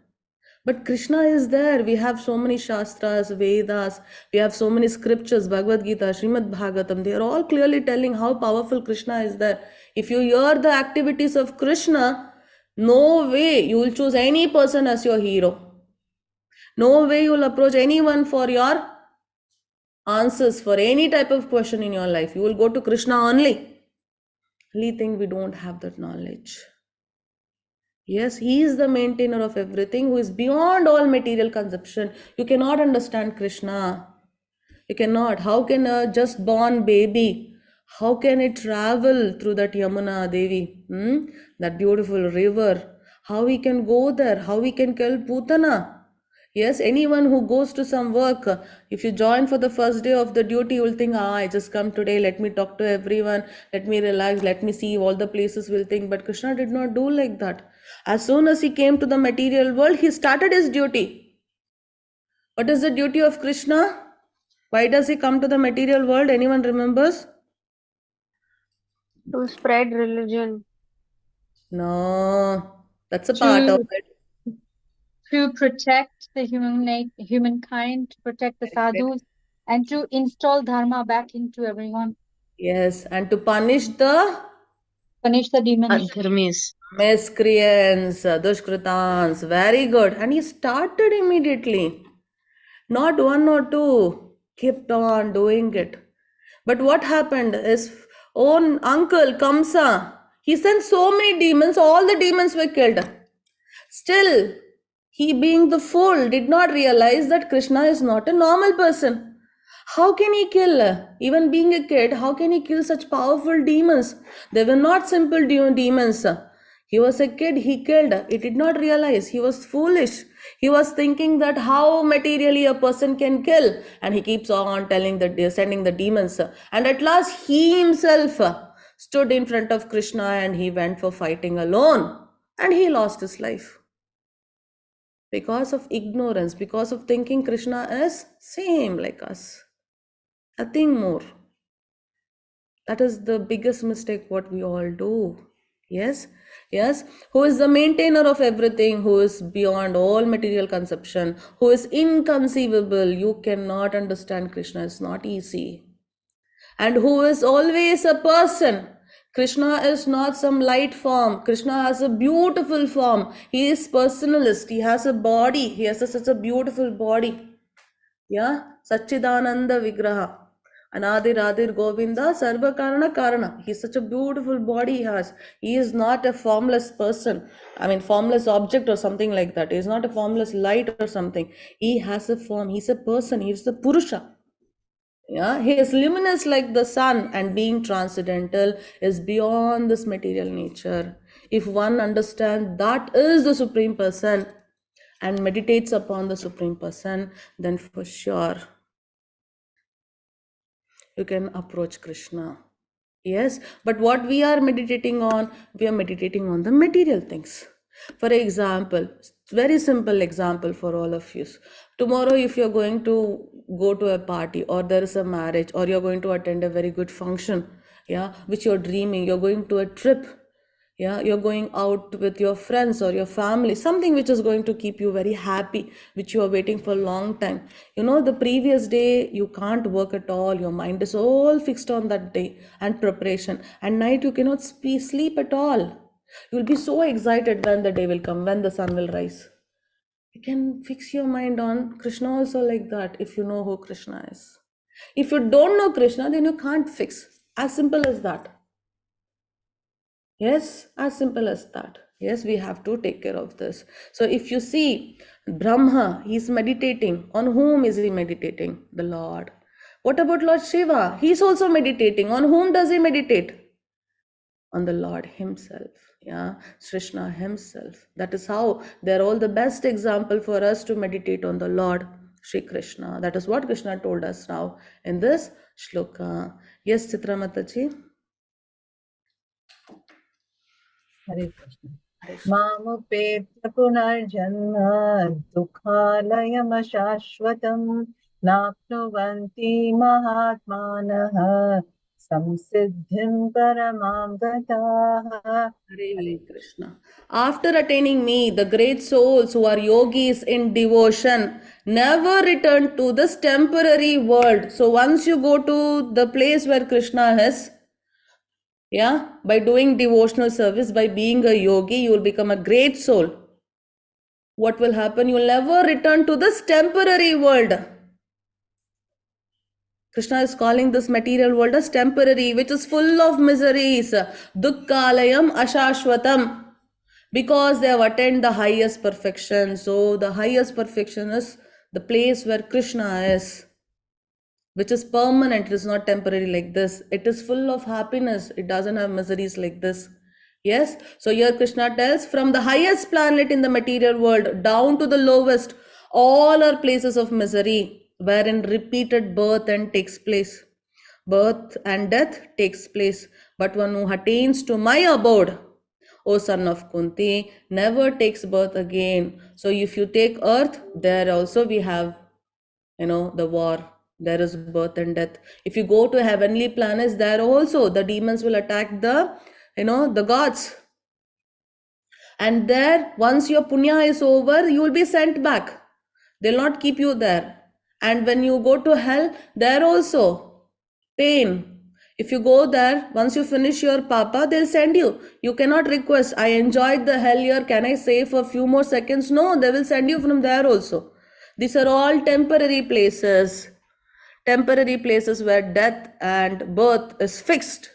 But Krishna is there. We have so many Shastras, Vedas, we have so many scriptures, Bhagavad Gita, Srimad Bhagavatam. They are all clearly telling how powerful Krishna is there. If you hear the activities of Krishna, no way you will choose any person as your hero. No way you will approach anyone for your answers for any type of question in your life. You will go to Krishna only. Only thing, we don't have that knowledge. Yes, he is the maintainer of everything, who is beyond all material conception. You cannot understand Krishna. You cannot. How can a just born baby, how can it travel through that Yamuna Devi, that beautiful river? How we can go there? How we can kill Putana? Yes, anyone who goes to some work, if you join for the first day of the duty, you will think, I just come today, let me talk to everyone, let me relax, let me see all the places, will think. But Krishna did not do like that. As soon as he came to the material world, he started his duty. What is the duty of Krishna? Why does he come to the material world? Anyone remembers? To spread religion. No, that's a part of To it. protect the humankind, to protect the sadhus, and to install dharma back into everyone, Yes, and to punish the punish the demons. Adharmis. miscreants, dushkritans. Very good. And he started immediately. Not one or two, kept on doing it. But what happened? His own uncle Kamsa, he sent so many demons, all the demons were killed. Still, he being the fool did not realize that Krishna is not a normal person. How can he kill? Even being a kid, how can he kill such powerful demons? They were not simple demons. He was a kid, he killed. He did not realize. He was foolish. He was thinking that how materially a person can kill. And he keeps on sending the demons. And at last, he himself stood in front of Krishna and he went for fighting alone. And he lost his life. Because of ignorance, because of thinking Krishna is same like us. Nothing more. That is the biggest mistake what we all do. Yes, yes. Who is the maintainer of everything, who is beyond all material conception, who is inconceivable. You cannot understand Krishna. It's not easy. And who is always a person. Krishna is not some light form. Krishna has a beautiful form. He is personalist. He has a body. He has such a beautiful body. Yeah, Satchidananda Vigraha. Anadir Adir Govinda Sarva Karana Karana. He's such a beautiful body he has. He is not a formless person. I mean, formless object or something like that. He is not a formless light or something. He has a form. He's a person. He's the Purusha. Yeah, he is luminous like the sun, and being transcendental is beyond this material nature. If one understands that is the Supreme Person and meditates upon the Supreme Person, then for sure you can approach Krishna. Yes, but what we are meditating on, we are meditating on the material things. For example, very simple example for all of you. Tomorrow, if you're going to go to a party or there is a marriage or you're going to attend a very good function, yeah, which you're dreaming, you're going to a trip, yeah, you're going out with your friends or your family, something which is going to keep you very happy, which you are waiting for a long time. You know, the previous day you can't work at all, your mind is all fixed on that day and preparation, and night you cannot sleep at all. You'll be so excited when the day will come, when the sun will rise. You can fix your mind on Krishna also like that, if you know who Krishna is. If you don't know Krishna, then you can't fix. As simple as that. Yes, as simple as that. Yes, we have to take care of this. So if you see Brahma, he's meditating. On whom is he meditating? The Lord. What about Lord Shiva? He's also meditating. On whom does he meditate? On the Lord himself. Yeah, Krishna himself. That is how they're all the best example for us to meditate on the Lord Shri Krishna. That is what Krishna told us now in this shloka. Yes, Chitramataji. Hare Krishna. Mamupetra punarjanma dukhalayamashashvatam napnuvanti mahatmanah samsiddhim paramam gataha. Hare Krishna. After attaining me, the great souls who are yogis in devotion never return to this temporary world. So once you go to the place where Krishna is, yeah, by doing devotional service, by being a yogi, you will become a great soul. What will happen? You will never return to this temporary world. Krishna is calling this material world as temporary, which is full of miseries. Dukkhalayam ashashvatam. Because they have attained the highest perfection. So the highest perfection is the place where Krishna is. which is permanent. It is not temporary like this. It is full of happiness. It doesn't have miseries like this. Yes. So here Krishna tells, from the highest planet in the material world down to the lowest, all are places of misery, wherein repeated birth and takes place. Birth and death takes place. But one who attains to my abode, O son of Kunti, never takes birth again. So if you take earth, there also we have, the war. There is birth and death. If you go to heavenly planets, there also the demons will attack the gods. And there, once your punya is over, you will be sent back. They'll not keep you there. And when you go to hell, there also pain. If you go there, once you finish your papa, they'll send you. You cannot request, I enjoyed the hell here, can I stay for a few more seconds? No, they will send you from there also. These are all temporary places where death and birth is fixed.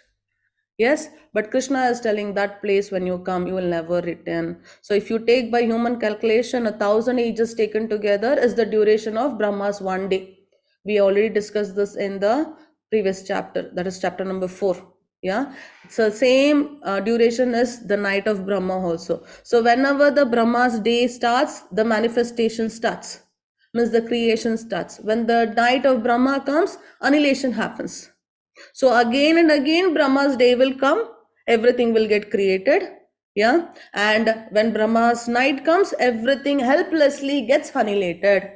Yes, but Krishna is telling that place when you come, you will never return. So if you take by human calculation, 1,000 ages taken together is the duration of Brahma's one day. We already discussed this in the previous chapter, that is chapter number 4. Yeah, so same duration is the night of Brahma also. So whenever the Brahma's day starts, the manifestation starts, means the creation starts. When the night of Brahma comes, annihilation happens. So again and again Brahma's day will come, everything will get created. Yeah, and when Brahma's night comes, everything helplessly gets annihilated.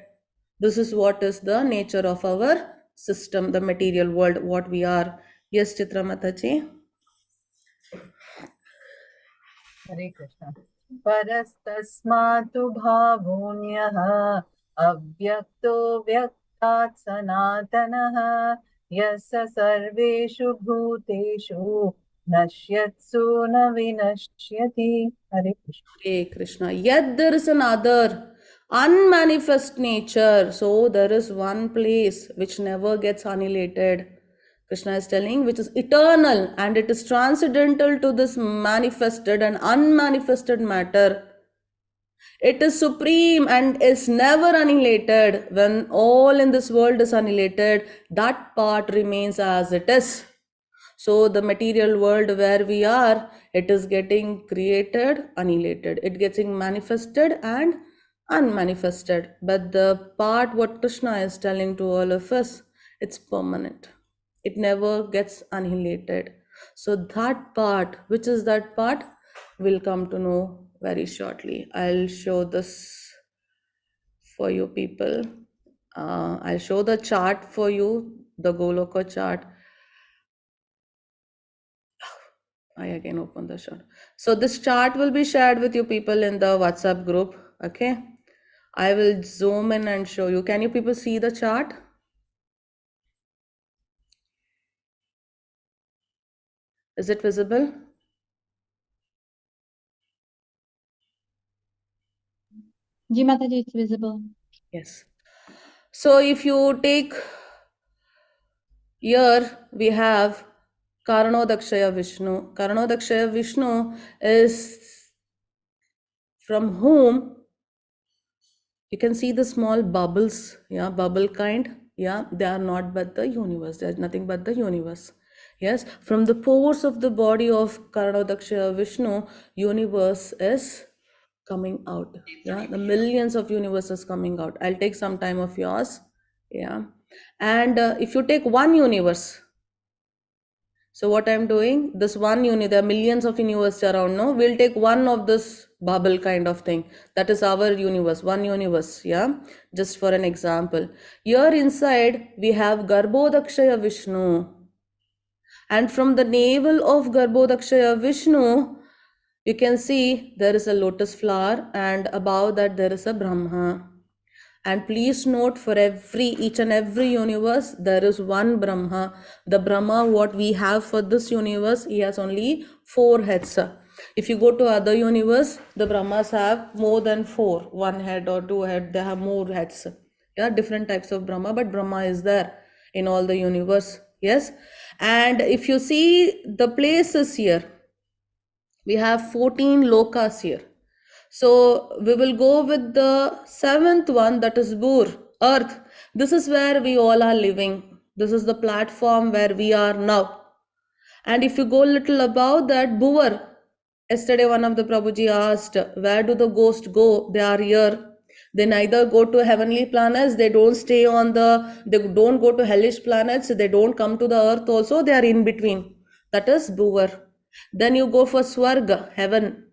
This is what is the nature of our system, the material world, what we are. Yes, Chitra Mataji. Hare Krishna. Parastasmatu bhavunyaha avyakto vyaktat sanatanaha yasa sarveshu bhuteshu nashyatsu na vinashyati. Hare Krishna. Hare Krishna. Yet there is another unmanifest nature. So there is one place which never gets annihilated. Krishna is telling, which is eternal, and it is transcendental to this manifested and unmanifested matter. It is supreme and is never annihilated. When all in this world is annihilated, that part remains as it is. So the material world where we are, it is getting created, annihilated. It getting manifested and unmanifested. But the part what Krishna is telling to all of us, it's permanent. It never gets annihilated. So that part, which is that part, we'll come to know very shortly. I'll show this for you people. I'll show the chart for you, the Goloka chart. I again open the chart. So this chart will be shared with you people in the WhatsApp group. Okay. I will zoom in and show you. Can you people see the chart? Is it visible? Ji Mataji, it's visible. Yes. So if you take here, we have Karanodakshaya Vishnu. Karanodakshaya Vishnu is from whom you can see the small bubbles, yeah, bubble kind. Yeah, they are not but the universe. There is nothing but the universe. Yes, from the pores of the body of Karanodakshaya Vishnu, universe is coming out. Yeah, the millions of universes coming out. I'll take some time of yours. Yeah, and if you take one universe, so what I'm doing, this one there are millions of universes around, no? We'll take one of this bubble kind of thing. That is our universe, one universe, yeah? Just for an example. Here inside, we have Garbhodakshaya Vishnu. And from the navel of Garbhodakshaya Vishnu, you can see there is a lotus flower, and above that there is a Brahma. And please note, for each and every universe, there is one Brahma. The Brahma, what we have for this universe, he has only 4 heads. If you go to other universe, the Brahmas have more than 4, 1 head or 2 head, they have more heads. Yeah, different types of Brahma, but Brahma is there in all the universe. Yes. And if you see the places here, we have 14 lokas here. So we will go with the 7th one, that is Bur, earth. This is where we all are living. This is the platform where we are now. And if you go little above that, Bhuvar, yesterday one of the Prabhuji asked, where do the ghosts go? They are here. They neither go to heavenly planets, they don't stay on they don't go to hellish planets, they don't come to the earth also, they are in between. That is Bhuvar. Then you go for Swarga, heaven.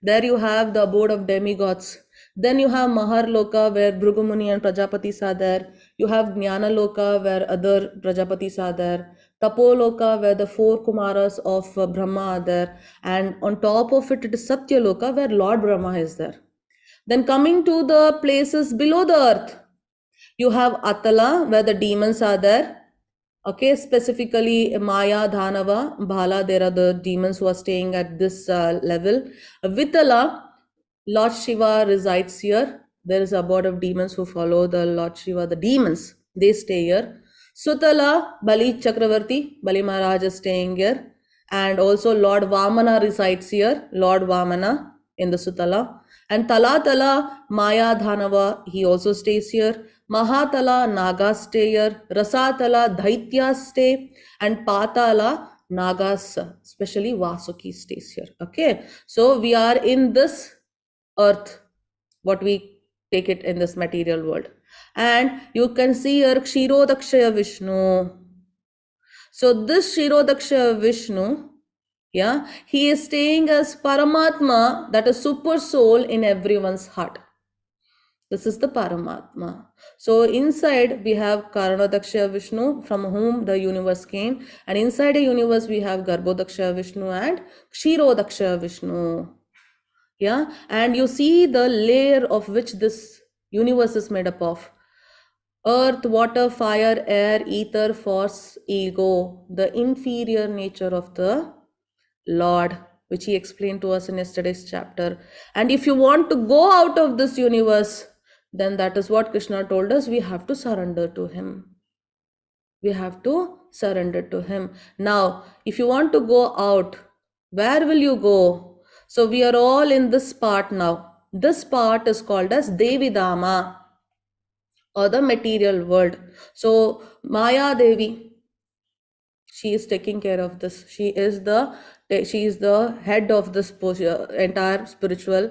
There you have the abode of demigods. Then you have Maharloka, where Bhrugumuni and Prajapatis are there. You have Jnana Loka, where other Prajapatis are there. Tapoloka, where the 4 Kumaras of Brahma are there. And on top of it, it is Satya Loka, where Lord Brahma is there. Then coming to the places below the earth, you have Atala, where the demons are there. Okay, specifically Maya, Dhanava, Bhala, there are the demons who are staying at this level. Vitala, Lord Shiva resides here. There is a abode of demons who follow the Lord Shiva, the demons, they stay here. Sutala, Bali Chakravarti, Bali Maharaj is staying here. And also Lord Vamana resides here, Lord Vamana in the Sutala. And Talatala, Maya Dhanava, he also stays here. Mahatala, Nagas stay here. Rasatala, Daityas stay. And Patala, Nagas, especially Vasuki stays here. Okay, so we are in this earth, what we take it in this material world. And you can see here Kshirodakshaya Vishnu. So this Kshirodakshaya Vishnu, yeah, he is staying as Paramatma, that is super soul in everyone's heart. This is the Paramatma. So inside we have Karanodakshaya Vishnu, from whom the universe came, and inside the universe we have Garbhodakshaya Vishnu and Kshirodakshaya Vishnu. Yeah, and you see the layer of which this universe is made up of. Earth, water, fire, air, ether, force, ego, the inferior nature of the Lord, which he explained to us in yesterday's chapter. And if you want to go out of this universe, then that is what Krishna told us, we have to surrender to him. We have to surrender to him. Now, if you want to go out, where will you go? So we are all in this part now. This part is called as Devi Dama, or the material world. So Maya Devi, she is taking care of this. She is the head of this entire spiritual,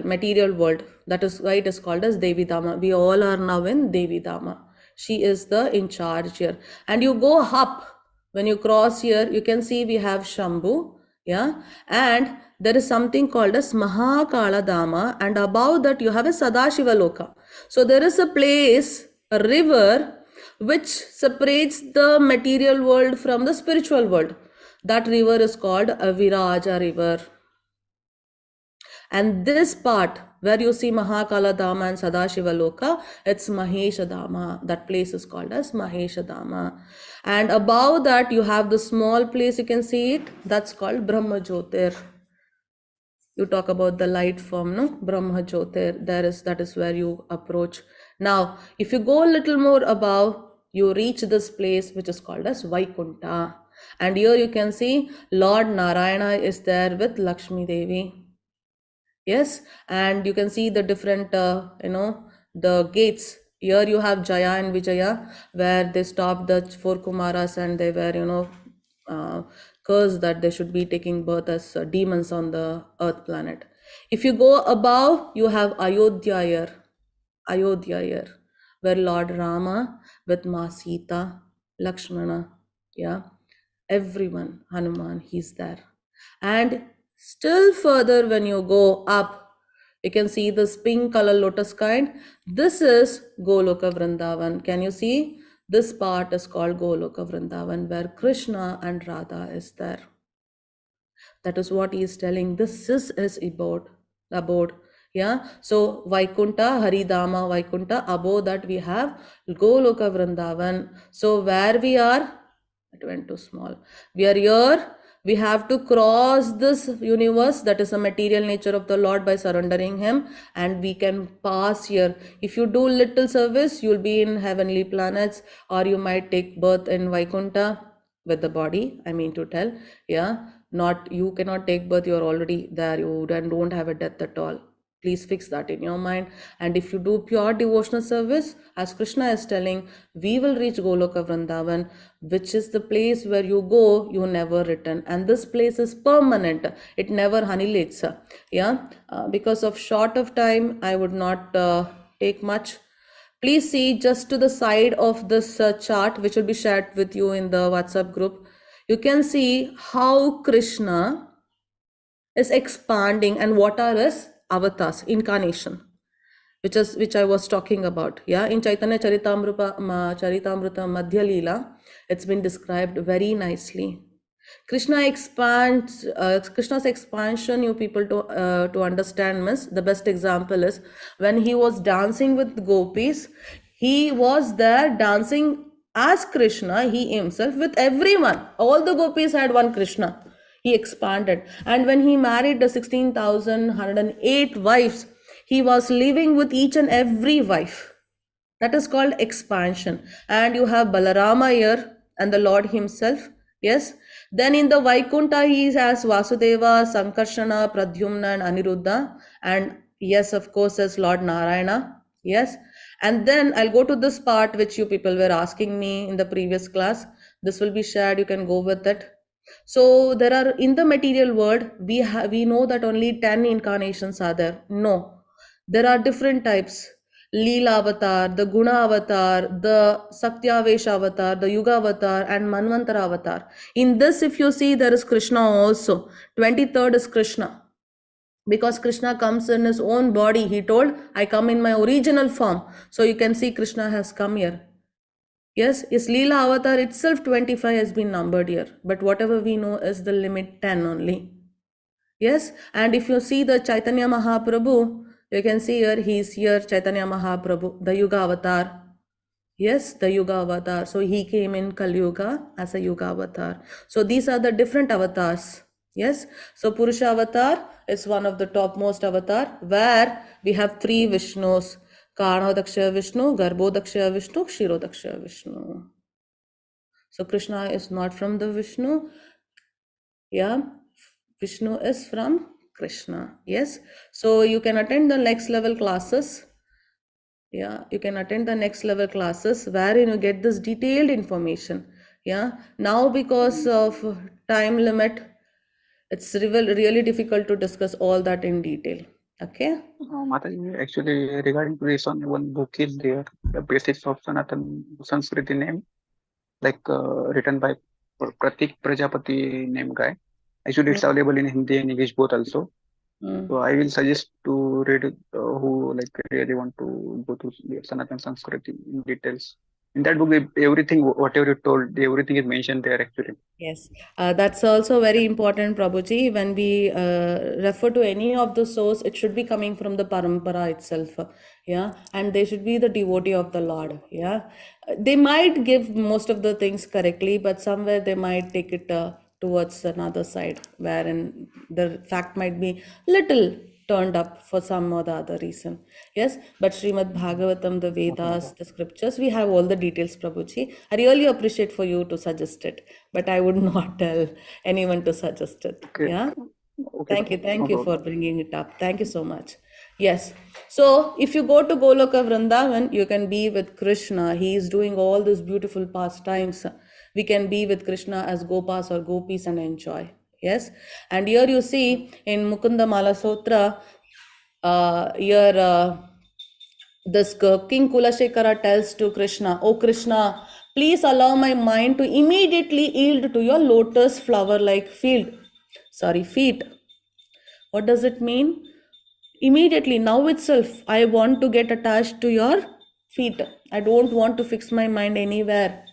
material world. That is why it is called as Devi Dama. We all are now in Devi Dama. She is the in charge here. And you go up, when you cross here, you can see we have Shambhu, yeah, and there is something called as Mahakala Dama, and above that you have a Sadashiva Loka. So there is a place, a river, which separates the material world from the spiritual world. That river is called Aviraja river. And this part where you see Mahakala Dama and Sadashiva Loka, it's Mahesha Dama. That place is called as Mahesha Dama. And above that you have the small place, you can see it, that's called Brahma Jyotir. You talk about the light form, no? Brahma Jyotir, that is where you approach. Now, if you go a little more above, you reach this place which is called as Vaikunta. And here you can see Lord Narayana is there with Lakshmi Devi. Yes, and you can see the different, the gates. Here you have Jaya and Vijaya, where they stopped the 4 Kumaras and they were, cursed that they should be taking birth as demons on the earth planet. If you go above, you have Ayodhya here, where Lord Rama with Ma Sita, Lakshmana, yeah, everyone, Hanuman, he's there. And still further, when you go up, you can see this pink color lotus kind. This is Goloka Vrindavan. Can you see? This part is called Goloka Vrindavan, where Krishna and Radha is there. That is what he is telling. This is his abode. Yeah. So Vaikunta, Haridama, Vaikunta, above that we have Goloka Vrindavan. So where we are, it went too small. We are here. We have to cross this universe, that is the material nature of the Lord, by surrendering him, and we can pass here. If you do little service, you'll be in heavenly planets, or you might take birth in Vaikunta with the body, I mean to tell. Yeah, you cannot take birth, you're already there, you don't have a death at all. Please fix that in your mind. And if you do pure devotional service, as Krishna is telling, we will reach Goloka Vrindavan, which is the place where you go, you never return. And this place is permanent. It never annihilates. Yeah. Because of short of time, I would not take much. Please see just to the side of this chart, which will be shared with you in the WhatsApp group. You can see how Krishna is expanding and what are his avatars, incarnation, which I was talking about. Yeah, in Chaitanya Charitamrita Madhyalila, it's been described very nicely. Krishna expands. Krishna's expansion, you people to understand, means the best example is when he was dancing with gopis. He was there dancing as Krishna. He himself with everyone. All the gopis had one Krishna. He expanded, and when he married the 16,108 wives, he was living with each and every wife. That is called expansion. And you have Balarama here and the Lord himself. Yes. Then in the Vaikunta, he has Vasudeva, Sankarshana, Pradyumna, and Aniruddha. And yes, of course, as Lord Narayana. Yes. And then I'll go to this part which you people were asking me in the previous class. This will be shared. You can go with it. So there are, in the material world, we know that only 10 incarnations are there. No, there are different types. Leela avatar, the Guna avatar, the Satyavesha avatar, the Yuga avatar, and Manvantara avatar. In this, if you see, there is Krishna also. 23rd is Krishna. Because Krishna comes in his own body. He told, I come in my original form. So you can see Krishna has come here. Yes, his Leela avatar itself 25 has been numbered here. But whatever we know is the limit 10 only. Yes, and if you see the Chaitanya Mahaprabhu, you can see here, he is here, Chaitanya Mahaprabhu, the Yuga avatar. Yes, the Yuga avatar. So he came in Kali Yuga as a Yuga avatar. So these are the different avatars. Yes, so Purusha avatar is one of the topmost avatar, where we have three Vishnus: Karnodakshaya Vishnu, Garbhodakshaya Vishnu, Kshirodakshaya Vishnu. So Krishna is not from the Vishnu. Yeah, Vishnu is from Krishna. Yes, so you can attend the next level classes. Yeah, you can attend the next level classes wherein you get this detailed information. Yeah, now because of time limit, it's really difficult to discuss all that in detail. Okay. Mataji, actually, regarding to this one book is there, the Basics of Sanatan Sanskriti name, like written by Pratik Prajapati name guy. Actually, it's available in Hindi and English both also. So I will suggest to read it, who like really want to go to the Sanatan Sanskriti in details. In that book, everything, whatever you told, everything is mentioned there actually. Yes, that's also very important, Prabhuji. When we refer to any of the source, it should be coming from the parampara itself. Yeah, and they should be the devotee of the Lord. Yeah, they might give most of the things correctly, but somewhere they might take it towards another side, wherein the fact might be little turned up for some or the other reason. Yes, but Srimad Bhagavatam, the Vedas, the scriptures, we have all the details, Prabhuji. I really appreciate for you to suggest it, but I would not tell anyone to suggest it. Okay. Yeah. Okay. Thank you for bringing it up. Thank you so much. Yes. So if you go to Goloka Vrindavan, you can be with Krishna. He is doing all these beautiful pastimes. We can be with Krishna as Gopas or Gopis and enjoy. Yes. And here you see in Mukunda Mala Sutra, this King Kulashekara tells to Krishna, "Oh Krishna, please allow my mind to immediately yield to your lotus flower-like feet." What does it mean? Immediately, now itself, I want to get attached to your feet. I don't want to fix my mind anywhere.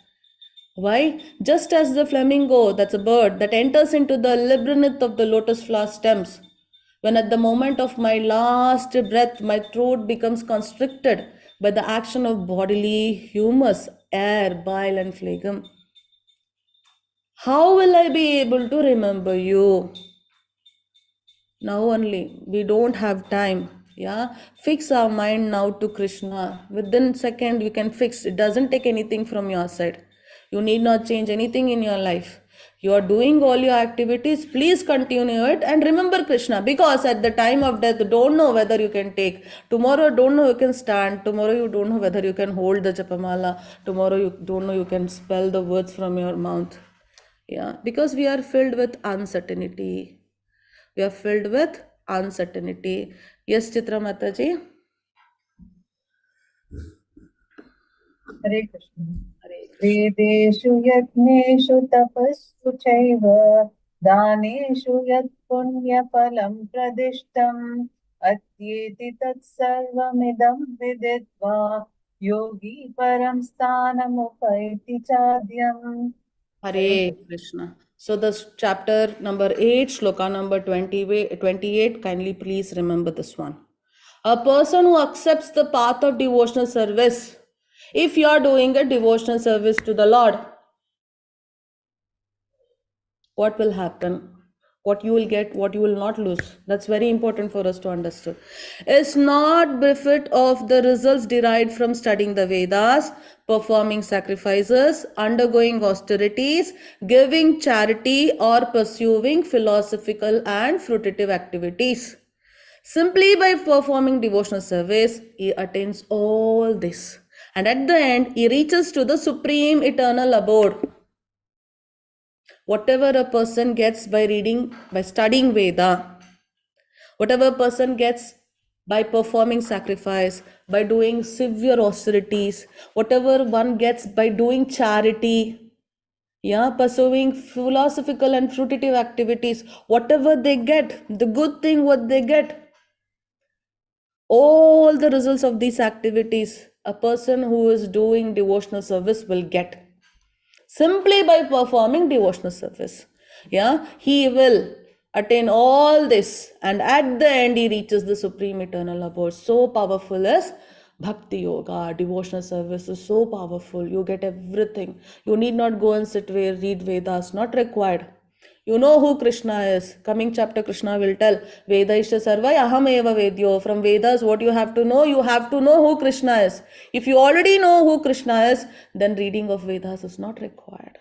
Why? Just as the flamingo, that's a bird, that enters into the labyrinth of the lotus flower stems, when at the moment of my last breath, my throat becomes constricted by the action of bodily humus, air, bile, and phlegm. How will I be able to remember you? Now only, we don't have time. Yeah, fix our mind now to Krishna. Within second, you can fix. It doesn't take anything from your side. You need not change anything in your life. You are doing all your activities, please continue it and remember Krishna, because at the time of death, don't know whether you can take. Tomorrow, don't know you can stand. Tomorrow, you don't know whether you can hold the Japamala. Tomorrow, you don't know you can spell the words from your mouth. Yeah, because we are filled with uncertainty. We are filled with uncertainty. Yes, Chitra Mataji. Hare Krishna. Hare Krishna. वेदेषु यज्ञेषु तपस्सु चैव दानेषु यत् पुण्यफलं प्रदिष्टम् अत्येति तत्सर्वमिदं विदित्वा योगी परं स्थानमुपैति चाद्यम्. Hare Krishna. So the chapter number 8, shloka number 28, kindly please remember this one. A person who accepts the path of devotional service, if you are doing a devotional service to the Lord, what will happen? What you will get, what you will not lose. That's very important for us to understand. It's not befit of the results derived from studying the Vedas, performing sacrifices, undergoing austerities, giving charity, or pursuing philosophical and fruitive activities. Simply by performing devotional service, he attains all this. And at the end, he reaches to the supreme eternal abode. Whatever a person gets by reading, by studying Veda, whatever a person gets by performing sacrifice, by doing severe austerities, whatever one gets by doing charity, yeah, pursuing philosophical and fruitive activities, whatever they get, the good thing what they get, all the results of these activities, a person who is doing devotional service will get. Simply by performing devotional service, yeah, he will attain all this, and at the end he reaches the supreme eternal abode. So powerful is bhakti yoga. Devotional service is so powerful. You get everything. You need not go and sit where read Vedas, not required. You know who Krishna is. Coming chapter, Krishna will tell, Veda Isha Sarvai Aham Eva Vedyo. From Vedas, what you have to know who Krishna is. If you already know who Krishna is, then reading of Vedas is not required.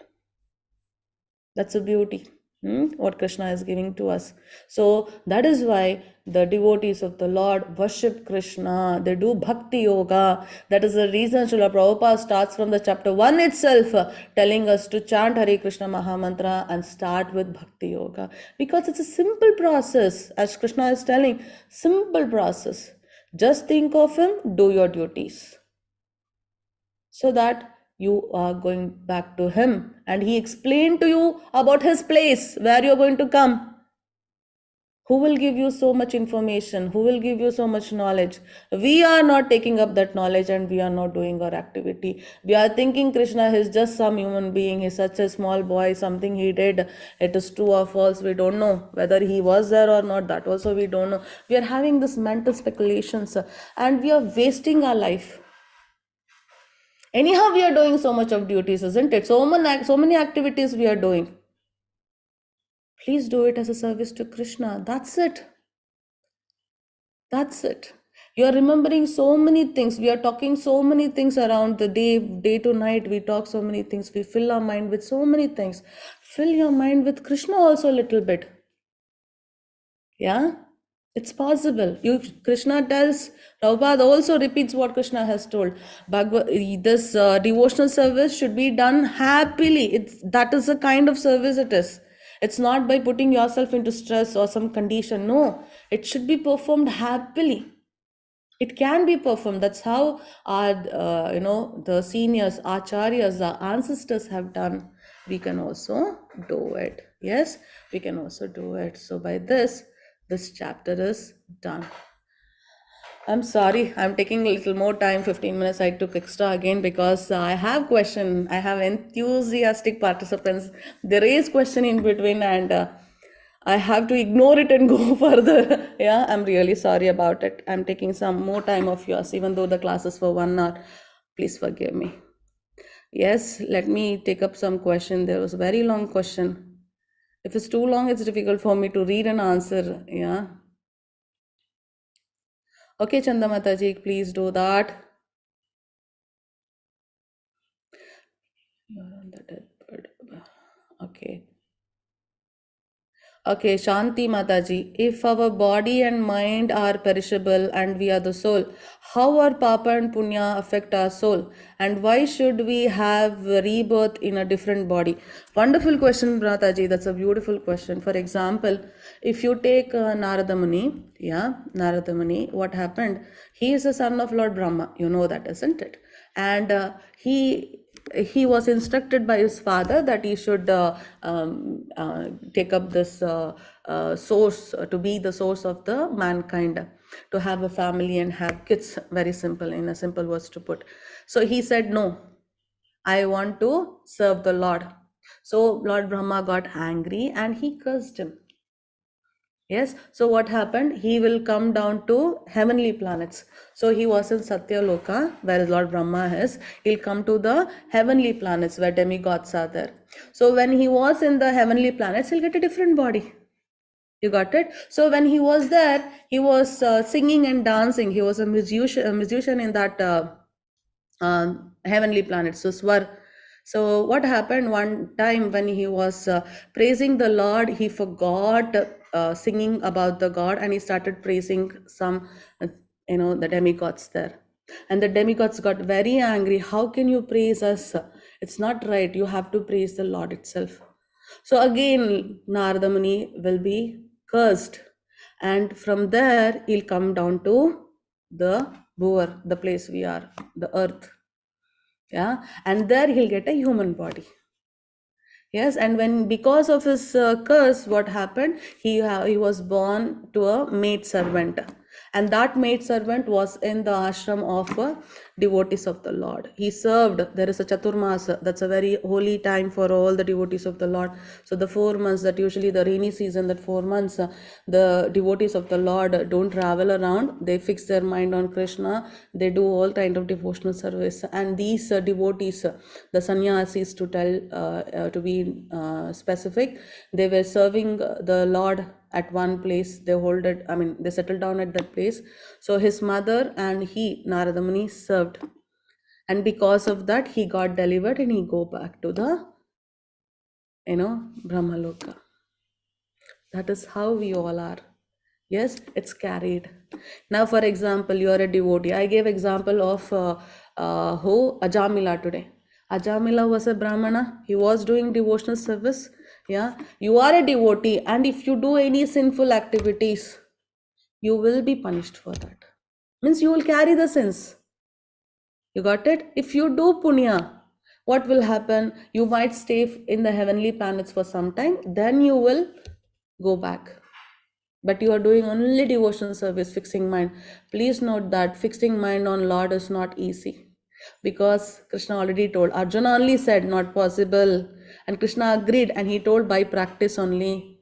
That's a beauty. What Krishna is giving to us. So that is why the devotees of the Lord worship Krishna. They do bhakti yoga. That is the reason Srila Prabhupada starts from the chapter 1 itself, telling us to chant Hare Krishna Mahamantra and start with bhakti yoga. Because it's a simple process. As Krishna is telling, simple process. Just think of him, do your duties. So that you are going back to him, and he explained to you about his place, where you're going to come. Who will give you so much information? Who will give you so much knowledge? We are not taking up that knowledge and we are not doing our activity. We are thinking Krishna is just some human being. He's such a small boy, something he did. It is true or false. We don't know whether he was there or not. That also we don't know. We are having this mental speculations and we are wasting our life. Anyhow, we are doing so much of duties, isn't it? So many activities we are doing. Please do it as a service to Krishna. That's it. That's it. You are remembering so many things. We are talking so many things around the day to night. We talk so many things. We fill our mind with so many things. Fill your mind with Krishna also a little bit. Yeah? It's possible. Krishna tells, Prabhupada also repeats what Krishna has told. This devotional service should be done happily. That is the kind of service it is. It's not by putting yourself into stress or some condition. No, it should be performed happily. It can be performed. That's how our, the seniors, acharyas, the ancestors have done. We can also do it. Yes, we can also do it. So by this chapter is done. I'm sorry, I'm taking a little more time, 15 minutes I took extra again because I have question. I have enthusiastic participants. There is question in between and I have to ignore it and go further. Yeah, I'm really sorry about it. I'm taking some more time of yours, even though the class is for 1 hour. Please forgive me. Yes, let me take up some question. There was a very long question. If it's too long, it's difficult for me to read and answer. Yeah. Okay, Chandamataji, please do that. Okay. Okay, Shanti Mataji, if our body and mind are perishable and we are the soul, how are Papa and Punya affect our soul? And why should we have rebirth in a different body? Wonderful question, Mataji. That's a beautiful question. For example, if you take Narada Muni, Narada Muni, what happened? He is the son of Lord Brahma. You know that, isn't it? And he was instructed by his father that he should take up this source to be the source of the mankind, to have a family and have kids. Very simple, in a simple words to put. So he said, no, I want to serve the Lord. So Lord Brahma got angry and he cursed him. Yes, so what happened? He will come down to heavenly planets. So he was in Satya Loka, where Lord Brahma is. He'll come to the heavenly planets where demigods are there. So when he was in the heavenly planets, he'll get a different body. You got it? So when he was there, he was singing and dancing. He was a musician in that heavenly planets. So Swar. So what happened one time when he was praising the Lord, he forgot singing about the God and he started praising some, the demigods there. And the demigods got very angry. How can you praise us? It's not right. You have to praise the Lord itself. So again, Narada Muni will be cursed. And from there, he'll come down to the Bhuvar, the place we are, the earth. Yeah, and there he'll get a human body. Yes, and when because of his curse, what happened? He was born to a maid servant, and that maid servant was in the ashram of devotees of the Lord. He served. There is a Chaturmasa. That's a very holy time for all the devotees of the Lord. So the 4 months that usually the rainy season, that 4 months, the devotees of the Lord don't travel around. They fix their mind on Krishna. They do all kind of devotional service, and these devotees, the sannyasis, to tell to be specific, they were serving the Lord at one place. They they settled down at that place. So his mother and he, Narada Muni, served, and because of that he got delivered and he go back to the Brahmaloka. That is how we all are. Yes, it's carried. Now, for example, you are a devotee. I gave example of who? Ajamila today. Ajamila was a Brahmana. He was doing devotional service. Yeah, you are a devotee, and if you do any sinful activities, you will be punished for that. Means you will carry the sins. You got it? If you do punya, what will happen? You might stay in the heavenly planets for some time, then you will go back. But you are doing only devotional service, fixing mind. Please note that fixing mind on Lord is not easy, because Krishna already told. Arjuna only said not possible, and Krishna agreed, and he told by practice only.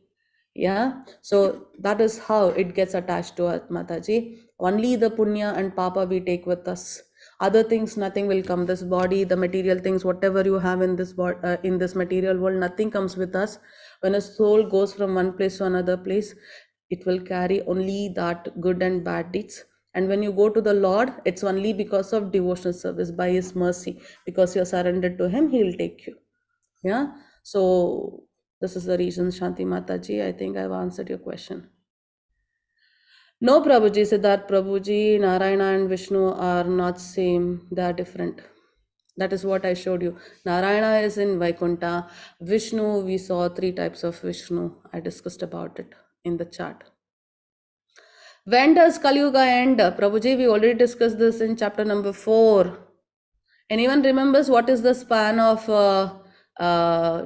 Yeah, so that is how it gets attached to us, Mataji. Only the punya and papa we take with us. Other things, nothing will come. This body, the material things, whatever you have in this in this material world, nothing comes with us. When a soul goes from one place to another place, it will carry only that good and bad deeds. And when you go to the Lord, it's only because of devotional service, by His mercy, because you're surrendered to Him, He will take you. Yeah. So this is the reason, Shanti Mataji. I think I've answered your question. No, Prabhuji, Siddharth Prabhuji, Narayana and Vishnu are not same. They are different. That is what I showed you. Narayana is in Vaikuntha. Vishnu, we saw 3 types of Vishnu. I discussed about it in the chart. When does Kali Yuga end? Prabhuji, we already discussed this in chapter number 4. Anyone remembers what is the span of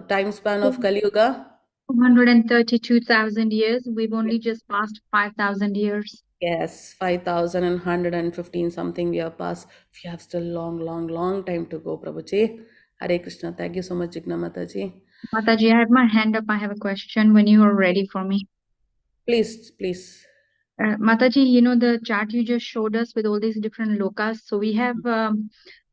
time span of Kali Yuga? 232,000 years. We've only just passed 5,000 years. Yes, 5,115 something we have passed. We have still long time to go, Prabhuji. Hare Krishna. Thank you so much, Jigna Mataji. Mataji, I have my hand up. I have a question when you are ready for me. Please, please. Mataji, the chart you just showed us with all these different lokas. So we have,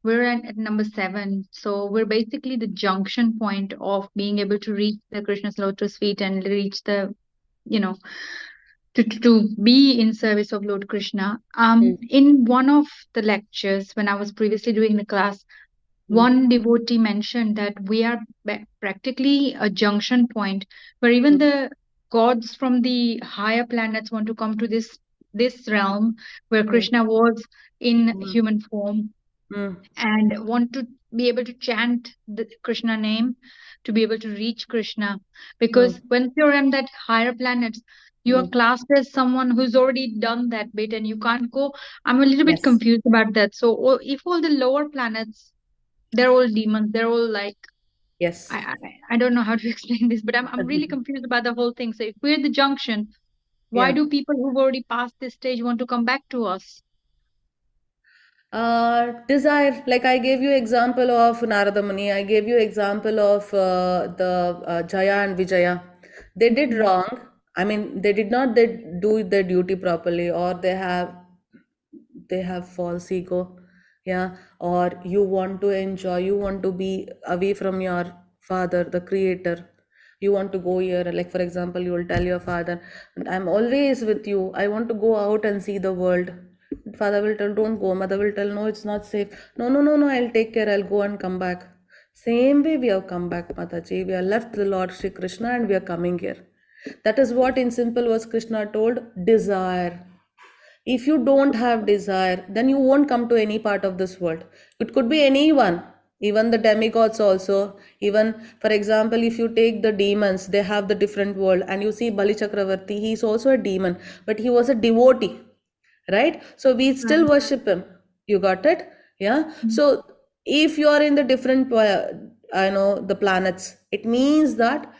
we're at number 7. So we're basically the junction point of being able to reach the Krishna's lotus feet and reach the, to be in service of Lord Krishna. In one of the lectures, when I was previously doing the class, one devotee mentioned that we are practically a junction point where even the gods from the higher planets want to come to this realm where Krishna was in human form and want to be able to chant the Krishna name to be able to reach Krishna. Because when you're on that higher planets, you are classed as someone who's already done that bit and you can't go. I'm a little bit Yes. confused about that. So if all the lower planets, they're all demons, they're all like, Yes. I don't know how to explain this, but I'm really confused about the whole thing. So if we're the junction, why do people who've already passed this stage want to come back to us? Desire, like I gave you example of Narada Muni, I gave you example of the Jaya and Vijaya. They did wrong. I mean, they did not do their duty properly, or they have false ego, yeah, or you want to enjoy, you want to be away from your father, the creator. You want to go here, like for example, you will tell your father, I'm always with you, I want to go out and see the world. Father will tell, don't go. Mother will tell, no, it's not safe. No, no, no, no, I'll take care, I'll go and come back. Same way we have come back, Mataji. We have left the Lord Shri Krishna and we are coming here. That is what in simple words Krishna told, desire. If you don't have desire, then you won't come to any part of this world. It could be anyone, even the demigods also. Even, for example, if you take the demons, they have the different world. And you see Bali Chakravarti, he is also a demon, but he was a devotee, right? So we still worship him. You got it? Yeah. So if you are in the different, the planets, it means that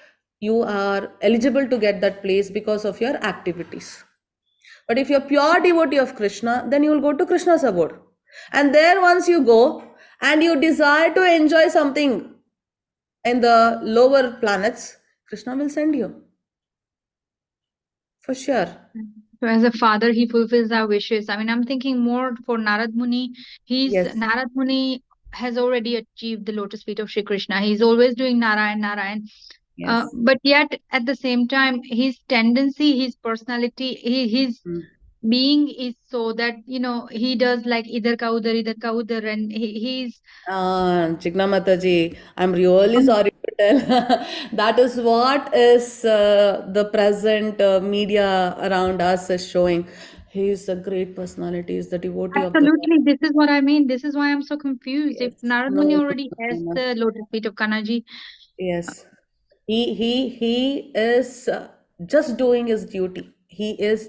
you are eligible to get that place because of your activities. But if you're pure devotee of Krishna, then you will go to Krishna's abode. And there once you go and you desire to enjoy something in the lower planets, Krishna will send you. For sure. So as a father, he fulfills our wishes. I mean, I'm thinking more for Narad Muni. Yes. Narad Muni has already achieved the lotus feet of Shri Krishna. He's always doing Narayan, Narayan. Yes. But yet at the same time, his tendency, his personality, his being is so that, he does like idhar ka udhar, and he's Chigna Mataji, I'm really sorry to tell. That is what is the present media around us is showing. He's a great personality. He's the devotee of the Lord. absolutely, this is what I mean. This is why I'm so confused. If Yes. Narad No, Muni no, already has no. the lotus feet of Kanaji, Yes. He is just doing his duty. He is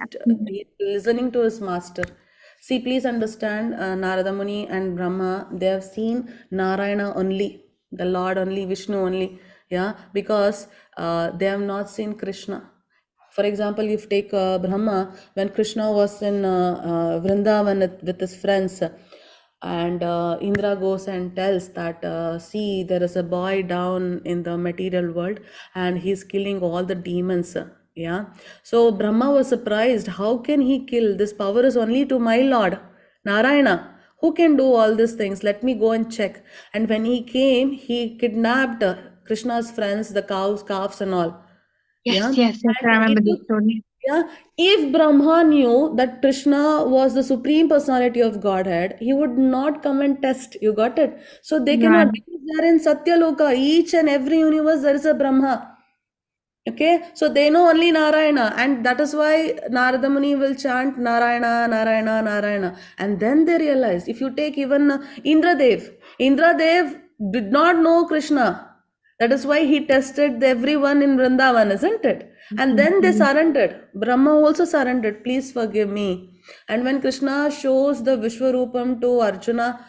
listening to his master. See, please understand, Narada Muni and Brahma, they have seen Narayana only, the Lord only, Vishnu only, yeah, because they have not seen Krishna. For example, if you take Brahma, when Krishna was in Vrindavan with his friends, and Indra goes and tells that, see, there is a boy down in the material world and he's killing all the demons. Yeah. So Brahma was surprised. How can he kill? This power is only to my Lord, Narayana. Who can do all these things? Let me go and check. And when he came, he kidnapped Krishna's friends, the cows, calves, and all. Yeah. yes, I And remember this story. yeah, if Brahma knew that Krishna was the supreme personality of Godhead, he would not come and test. You got it? So they cannot, Right. because they are in Satyaloka. Each and every universe there is a Brahma. Okay, so they know only Narayana, and that is why Narada Muni will chant Narayana, Narayana, Narayana. And then they realize, if you take even Indradev did not know Krishna. That is why he tested everyone in Vrindavan, isn't it? And then they surrendered. Brahma also surrendered. Please forgive me. And when Krishna shows the Vishwarupam to Arjuna,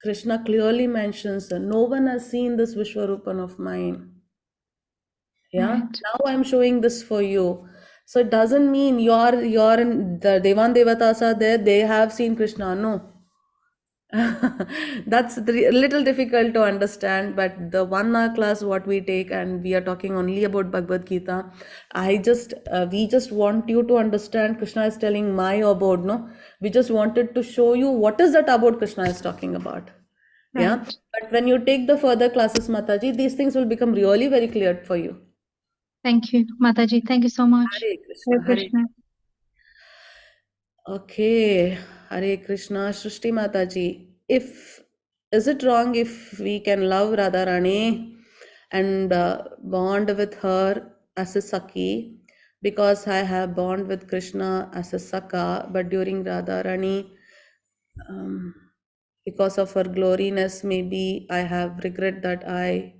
Krishna clearly mentions, no one has seen this Vishwarupam of mine. Yeah, Right. now I'm showing this for you. So it doesn't mean you're in the Devan Devatas are there, they have seen Krishna. No. That's little difficult to understand, but the 1 hour class what we take, and we are talking only about Bhagavad Gita. We just want you to understand. Krishna is telling my abode, no? We just wanted to show you what is that abode Krishna is talking about. Yeah, Right. but when you take the further classes, Mataji, these things will become really very clear for you. Thank you, Mataji. Thank you so much. Hare Krishna, Hare Hare. Krishna. Okay, Hare Krishna, Srishti Mataji. If Is it wrong if we can love Radharani and bond with her as a Saki? Because I have bond with Krishna as a Saka, but during Radharani, um, because of her gloriness, maybe I have regret that I.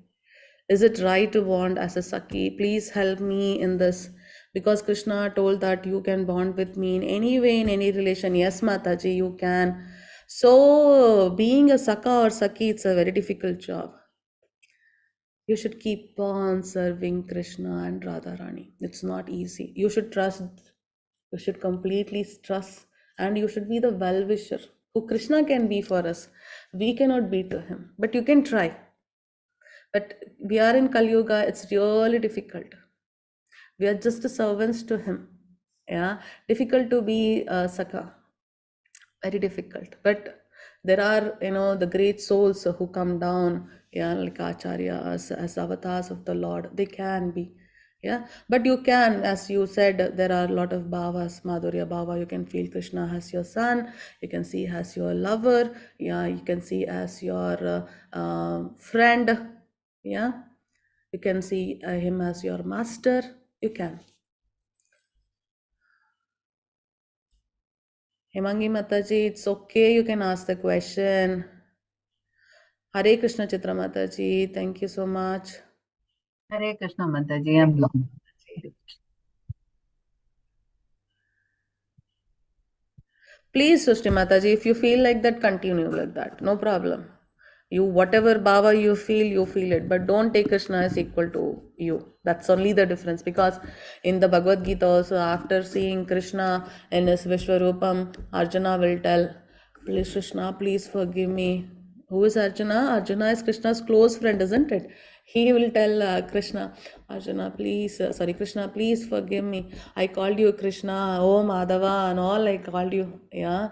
Is it right to bond as a Saki? Please help me in this. Because Krishna told that you can bond with me in any way, in any relation. Yes, Mataji, you can. So, being a Saka or Saki, it's a very difficult job. You should keep on serving Krishna and Radharani. It's not easy. You should trust, you should completely trust, and you should be the well wisher who Krishna can be for us. We cannot be to him, but you can try. But we are in Kali Yuga, it's really difficult. We are just servants to him. Yeah, difficult to be Saka. Very difficult. But there are, the great souls who come down, yeah, like Acharya, as avatars of the Lord. They can be. Yeah, but you can, as you said, there are a lot of bhavas, Madhurya Bhava. You can feel Krishna as your son, you can see as your lover, yeah, you can see as your friend, yeah, you can see him as your master, you can. Hemangi Mataji, it's okay, you can ask the question. Hare Krishna Chitra Mataji, thank you so much. Hare Krishna Mataji, I'm long. Please, Srishti Mataji, if you feel like that, continue like that. No problem. You, whatever bhava you feel it. But don't take Krishna as equal to you. That's only the difference. Because in the Bhagavad Gita also, after seeing Krishna in his Vishwarupam, Arjuna will tell, please Krishna, please forgive me. Who is Arjuna? Arjuna is Krishna's close friend, isn't it? He will tell Krishna, Arjuna, please, Krishna, please forgive me. I called you Krishna, oh Madhava, and all I called you. Yeah,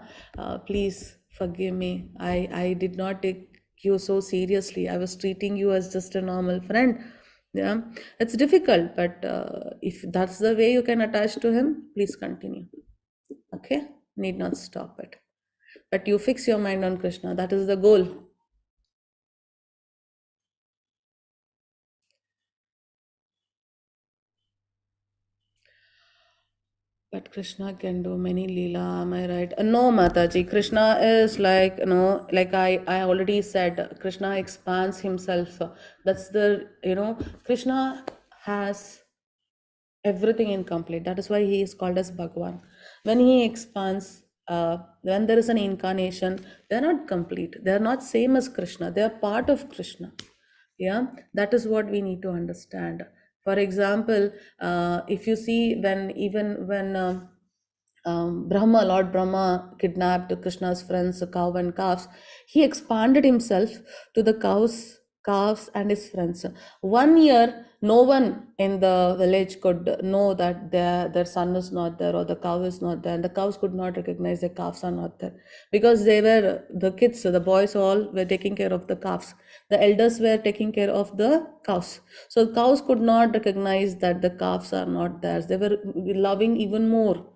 please forgive me. I did not take you so seriously. I was treating you as just a normal friend. Yeah, it's difficult, but if that's the way you can attach to him, please continue. Okay, need not stop it. But you fix your mind on Krishna. That is the goal. But Krishna can do many Leela, am I right? No, Mataji. Krishna is like, like I already said, Krishna expands himself. That's the, Krishna has everything incomplete. That is why he is called as Bhagwan. When he expands, when there is an incarnation, they're not complete. They're not same as Krishna. They are part of Krishna. Yeah, that is what we need to understand. For example, if you see when Lord Brahma kidnapped Krishna's friends, cow and calves, he expanded himself to the calves and his friends. 1 year, no one in the village could know that their son is not there or the cow is not there. And the cows could not recognize the calves are not there because they were the kids, the boys all were taking care of the calves. The elders were taking care of the cows. So the cows could not recognize that the calves are not there. They were loving even more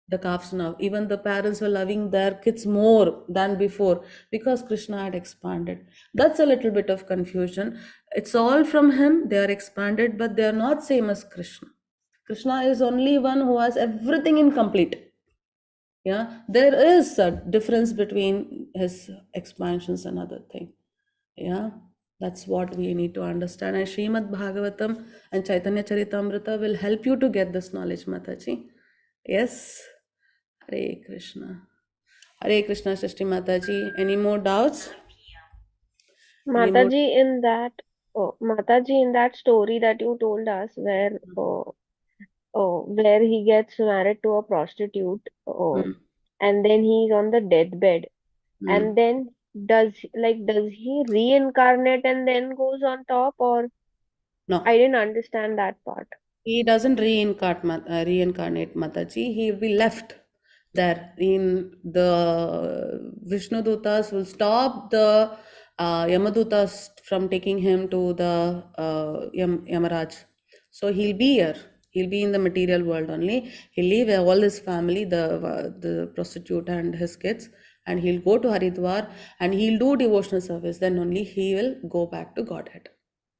the calves now. Even the parents were loving their kids more than before because Krishna had expanded. That's a little bit of confusion. It's all from him. They are expanded, but they are not same as Krishna. Krishna is only one who has everything incomplete. Yeah, there is a difference between his expansions and other thing. Yeah, that's what we need to understand. And Srimad Bhagavatam and Chaitanya Charitamrita will help you to get this knowledge, Mataji. Yes. Hare Krishna. Hare Krishna, Srishti Mataji. Any more doubts? Any more? Mataji, in that story that you told us, where he gets married to a prostitute, Mm, and then he's on the deathbed, mm. and then does he reincarnate and then goes on top, or No, I didn't understand that part. he doesn't reincarnate Mataji. He will be left there. In the Vishnu Dutas will stop the Yamadutas from taking him to the Yamaraj. So he'll be here. He'll be in the material world only. He'll leave all his family, the prostitute and his kids, and he'll go to Haridwar and he'll do devotional service. Then only he will go back to Godhead.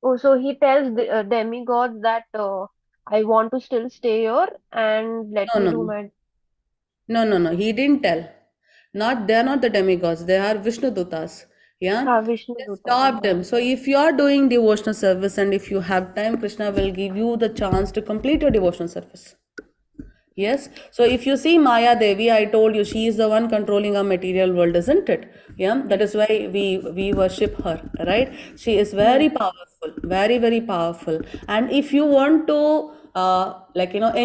Oh, so he tells the demigods that I want to still stay here and let No, me no, do no. my. No. He didn't tell. They are not the demigods. They are Vishnu Dutas. Yeah. Vishnu They Duta. stopped him. So if you are doing devotional service and if you have time, Krishna will give you the chance to complete your devotional service. Yes. So if you see Maya Devi, I told you she is the one controlling our material world, isn't it? Yeah. That is why we worship her, right? She is very powerful, very powerful. And if you want to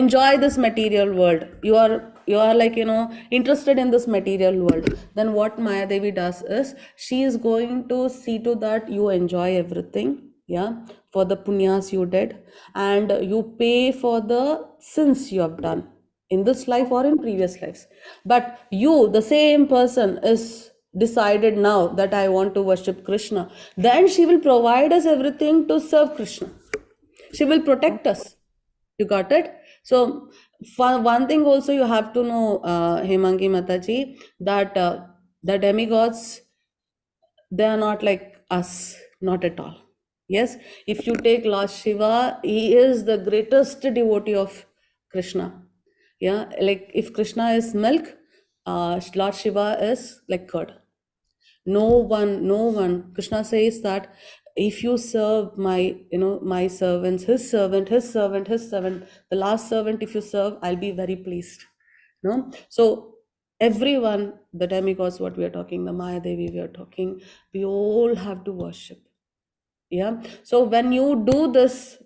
enjoy this material world, you are interested in this material world, then what Maya Devi does is she is going to see to that you enjoy everything, yeah, for the punyas you did, and you pay for the sins you have done in this life or in previous lives. But you, the same person, is decided now that I want to worship Krishna, then she will provide us everything to serve Krishna. She will protect us. You got it? So, for one thing also you have to know, Hemangi Mataji, that the demigods, they are not like us, not at all. Yes, if you take Lord Shiva, he is the greatest devotee of Krishna. Yeah, like if Krishna is milk, Lord Shiva is like curd. No one. Krishna says that if you serve my servants, his servant, the last servant, if you serve, I'll be very pleased. No? So everyone, the demigods, what we are talking, the Maya Devi we are talking, we all have to worship. Yeah. So when you do this,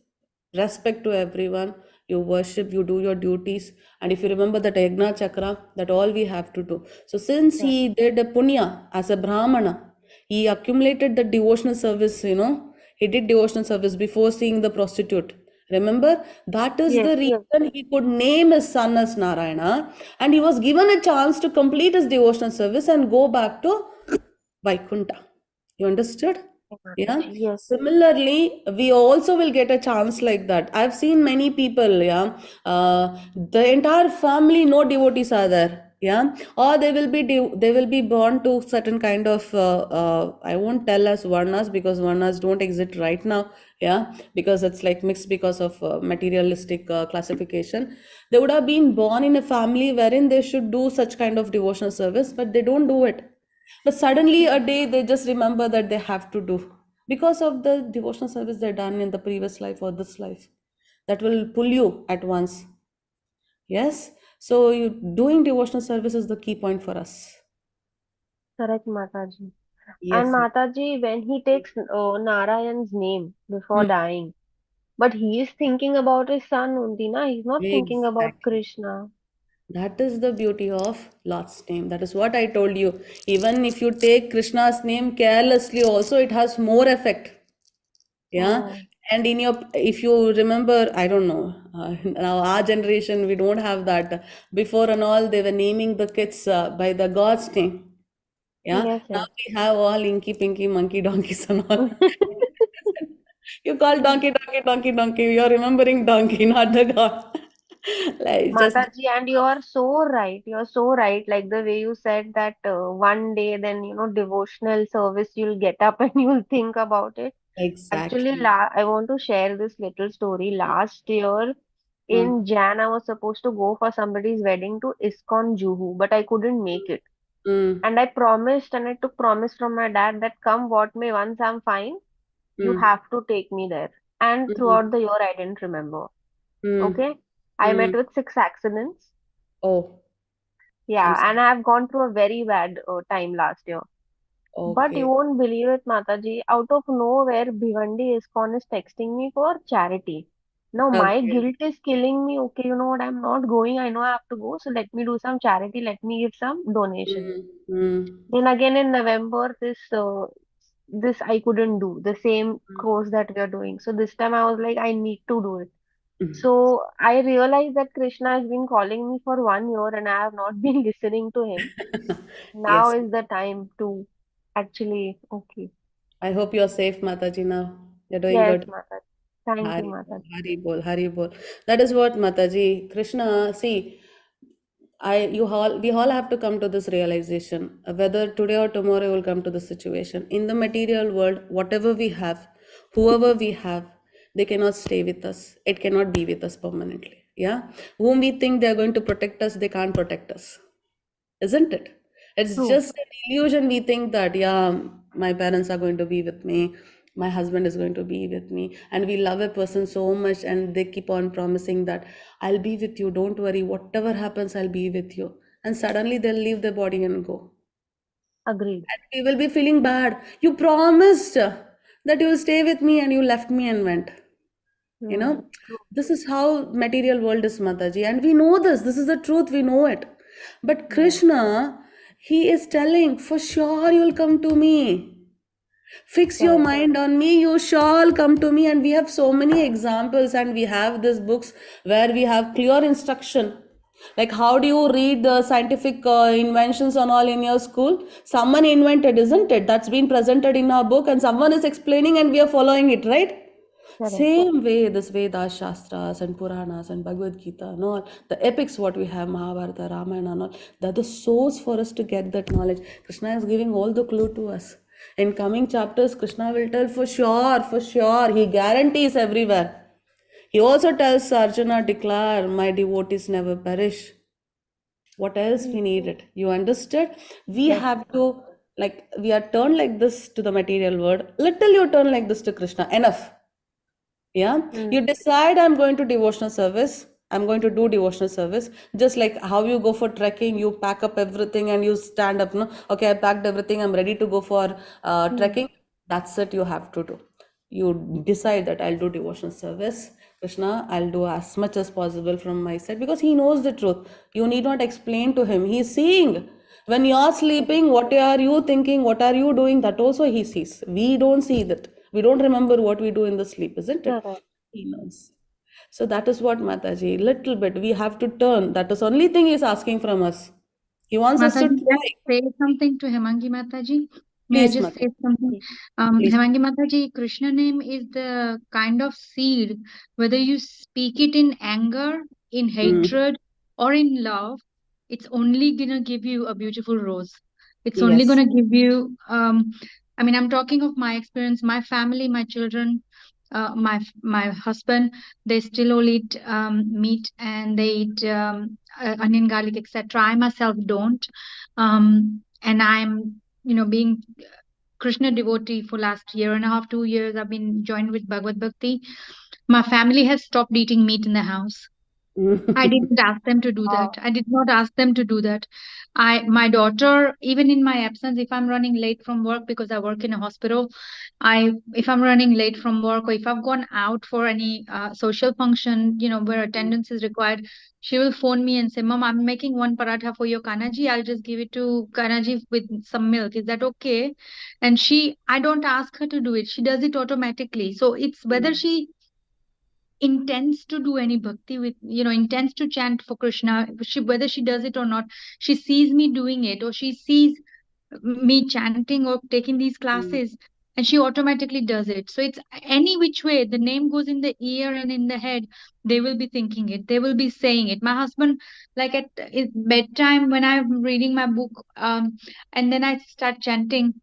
respect to everyone, you worship, you do your duties, and if you remember that Yagna Chakra, that all we have to do. So since he did a punya as a Brahmana, he accumulated the devotional service, he did devotional service before seeing the prostitute. Remember, that is the reason he could name his son as Narayana, and he was given a chance to complete his devotional service and go back to Vaikunta. You understood? Yeah. Yes. Similarly, we also will get a chance like that. I've seen many people, yeah, the entire family, no devotees are there, yeah, or they will be born to certain kind of I won't tell as varnas because varnas don't exist right now, yeah, because it's like mixed because of materialistic classification. They would have been born in a family wherein they should do such kind of devotional service, but they don't do it. But suddenly a day they just remember that they have to do because of the devotional service they've done in the previous life or this life. That will pull you at once. Yes. So you doing devotional service is the key point for us. Correct, Mataji. And Yes. Mataji, when he takes Narayan's name before Hmm. dying, but he is thinking about his son only, na? He's not thinking about Exactly. Krishna. That is the beauty of Lord's name. That is what I told you. Even if you take Krishna's name carelessly, also it has more effect. Yeah. Oh, And in your, if you remember, I don't know, now our generation, we don't have that. Before and all, they were naming the kids by the God's name. Yeah. yes, Now yes. we have all Inky, Pinky, Monkey, Donkeys and all. You call donkey, donkey, donkey, donkey. You're remembering donkey, not the God. Like just, Mataji, and you are so right. You're so right. Like the way you said that one day, then, devotional service, you'll get up and you'll think about it. Actually, exactly. I want to share this little story. Last year Mm, in Jan, I was supposed to go for somebody's wedding to ISKCON Juhu, but I couldn't make it. mm, And I promised and I took promise from my dad that come what may, once I'm fine, you mm, have to take me there. And mm, throughout the year, I didn't remember. mm, Okay. I met mm. with 6 accidents. Oh, I'm Yeah, and sorry. I have gone through a very bad time last year. But you Okay. won't believe it, Mataji. Out of nowhere, Bhivandi ISKCON is texting me for charity. Now my Okay. guilt is killing me. Okay, you know what? I'm not going. I know I have to go. So let me do some charity. Let me give some donation. Mm, mm, Then again in November, this I couldn't do the same course that we are doing. So this time I was like, I need to do it. mm. So I realized that Krishna has been calling me for 1 year and I have not been listening to him. Now Yes. is the time to actually, okay. I hope you're safe, Mataji, now. You're doing Yes, good. Mataji. Thank you, Hari bol, Mataji. Hari bol, Hari bol. That is what Mataji, Krishna, see, we all have to come to this realization. Whether today or tomorrow we'll come to this situation. In the material world, whatever we have, whoever we have, they cannot stay with us. It cannot be with us permanently. Yeah. Whom we think they're going to protect us, they can't protect us. Isn't it? It's True. just an illusion. We think that, yeah, my parents are going to be with me, my husband is going to be with me, and we love a person so much, and they keep on promising that I'll be with you, don't worry, whatever happens, I'll be with you. And suddenly they'll leave their body and go. Agreed. And we will be feeling bad. You promised that you will stay with me, and you left me and went. You know, this is how material world is, Mataji, and we know this. This is the truth. We know it. But Krishna, he is telling, for sure you'll come to me. Fix your Correct. mind on me, you shall come to me. And we have so many examples, and we have these books where we have clear instruction. Like, how do you read the scientific inventions and all in your school? Someone invented, isn't it? That's been presented in our book, and someone is explaining, and we are following it, right? Correct. Same way, this Vedas, Shastras, and Puranas, and Bhagavad Gita, and all the epics, what we have, Mahabharata, Ramayana, and all, they're the source for us to get that knowledge. Krishna is giving all the clue to us. In coming chapters, Krishna will tell for sure. He guarantees everywhere. He also tells Arjuna, declare, my devotees never perish. What else we need it? You understood? We Yes. have to, like, we are turned like this to the material world. Little you turn like this to Krishna. Enough. Yeah, you decide, I'm going to devotional service, I'm going to do devotional service. Just like how you go for trekking, you pack up everything and you stand up, no, okay, I packed everything, I'm ready to go for trekking. That's it, you have to do. You decide that I'll do devotional service, Krishna, I'll do as much as possible from my side, because he knows the truth. You need not explain to him. He's seeing. When you're sleeping, what are you thinking? What are you doing? That also he sees. We don't see that. We don't remember what we do in the sleep, isn't it? Correct. He knows. So that is what, Mataji, little bit we have to turn. That is only thing he's asking from us. He wants us to Mataji, try. let's say something to Hemangi Mataji. May I Please, just say Mataji. something? Please. Hemangi Mataji, Krishna name is the kind of seed, whether you speak it in anger, in hatred, or in love, it's only gonna give you a beautiful rose. It's only Yes. gonna give you, I mean, I'm talking of my experience, my family, my children, my husband, they still all eat meat and they eat onion, garlic, etc. I myself don't, and I'm being Krishna devotee for last year and a half, 2 years. I've been joined with Bhagavad Bhakti. My family has stopped eating meat in the house. I didn't ask them to do that. I did not ask them to do that. My daughter, even in my absence, if I'm running late from work because I work in a hospital, if I'm running late from work or if I've gone out for any social function, where attendance is required, she will phone me and say, Mom, I'm making one paratha for your Kanaji. I'll just give it to Kanaji with some milk. Is that okay? And I don't ask her to do it. She does it automatically. So it's whether she intends to do any bhakti with intends to chant for Krishna, whether she does it or not, she sees me doing it or she sees me chanting or taking these classes, and she automatically does it. So it's any which way the name goes in the ear and in the head, they will be thinking it, they will be saying it. My husband, like at bedtime when I'm reading my book, and then I start chanting,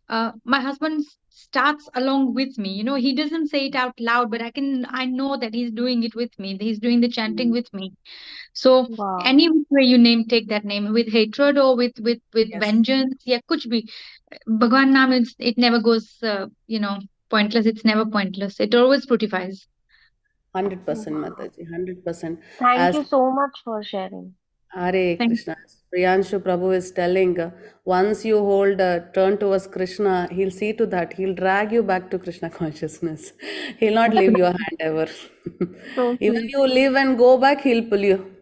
my husband starts along with me. He doesn't say it out loud, but I know that he's doing it with me. He's doing the chanting with me. So Wow. any which way you take that name, with hatred or with Yes. vengeance, yeah, kuch bhi. Bhagwan naam, it never goes, pointless. It's never pointless. It always fructifies. 100%, Mataji, 100%. Thank As you so much for sharing. Hare Thank Krishna, Priyanshu Prabhu is telling, once you hold turn towards Krishna, he'll see to that. He'll drag you back to Krishna consciousness. He'll not leave your hand ever. So Even sweet. you leave and go back, he'll pull you.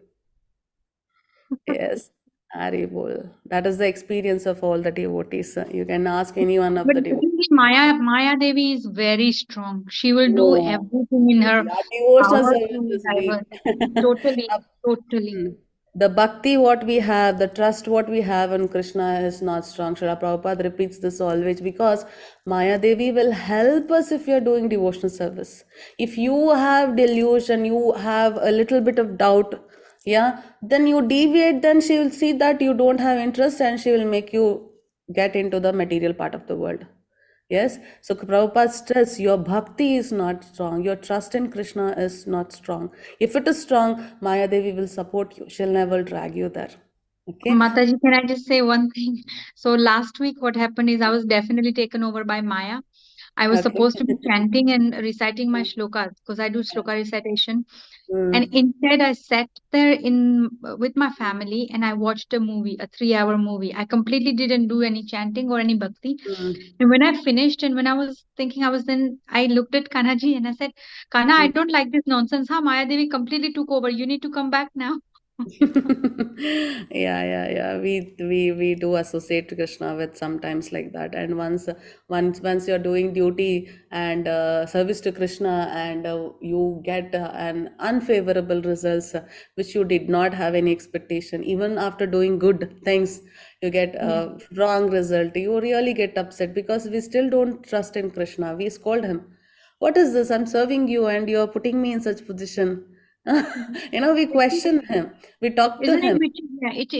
Yes. Hare Bol. That is the experience of all the devotees. You can ask any one of But the devotees. definitely Maya Devi is very strong. She will do Oh, everything in her our devotional power service to is weak. totally, totally. The bhakti what we have, the trust what we have in Krishna is not strong. Srila Prabhupada repeats this always, because Maya Devi will help us if you are doing devotional service. If you have delusion, you have a little bit of doubt, Yeah, then you deviate, then she will see that you don't have interest and she will make you get into the material part of the world. Yes, so Prabhupada stress your bhakti is not strong, your trust in Krishna is not strong. If it is strong, Maya Devi will support you, she'll never drag you there. Okay. Mataji, can I just say one thing? So last week, what happened is I was definitely taken over by Maya. I was Okay. supposed to be chanting and reciting my shlokas because I do shloka recitation. And Mm, instead, I sat there in with my family and I watched a movie, a 3-hour movie. I completely didn't do any chanting or any bhakti. mm, And when I finished and when I was thinking, I looked at Kanaji and I said, Kana, I mm. don't like this nonsense. Huh? Maya Devi completely took over. You need to come back now. Yeah. We do associate Krishna with sometimes like that. And once you're doing duty and service to Krishna, and you get an unfavorable results which you did not have any expectation, even after doing good things, you get Yeah. a wrong result. You really get upset because we still don't trust in Krishna. We scold him. What is this? I'm serving you, and you're putting me in such position. We question him. We talk to Isn't it him. which yeah, it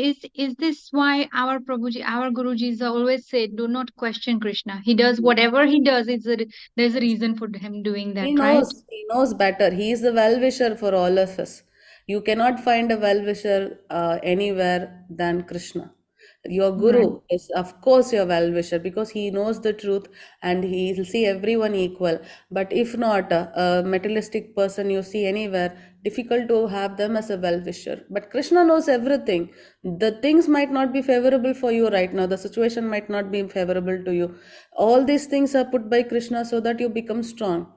is this why our Prabhuji, our Gurujis always say, do not question Krishna. He does whatever he does, there's a reason for him doing He that, right? knows, he knows better. He is the well-wisher for all of us. You cannot find a well-wisher anywhere than Krishna. Your Right. guru is, of course, your well-wisher because he knows the truth and he will see everyone equal. But if not, a materialistic person you see anywhere, difficult to have them as a well-wisher. But Krishna knows everything. The things might not be favorable for you right now. The situation might not be favorable to you. All these things are put by Krishna so that you become strong.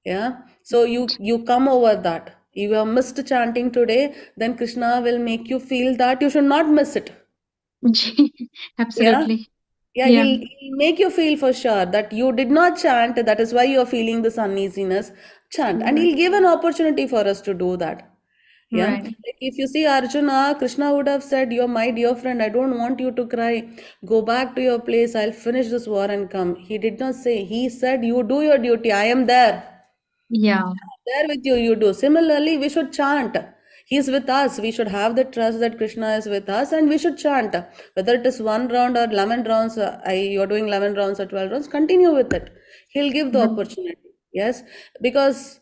Yeah, so you come over that. You have missed chanting today, then Krishna will make you feel that you should not miss it. Yeah, Absolutely. yeah, Yeah. he'll make you feel for sure that you did not chant, that is why you're feeling this uneasiness. Chant, and Right. he'll give an opportunity for us to do that. Yeah, Right. like if you see Arjuna, Krishna would have said, "You're my dear friend, I don't want you to cry. Go back to your place, I'll finish this war and come." He did not say, he said, "You do your duty, I am there. Yeah. There with you, you do." Similarly, we should chant. He is with us. We should have the trust that Krishna is with us, and we should chant. Whether it is one round or 11 rounds, you're doing 11 rounds or 12 rounds, continue with it. He'll give the Right. opportunity. Yes, because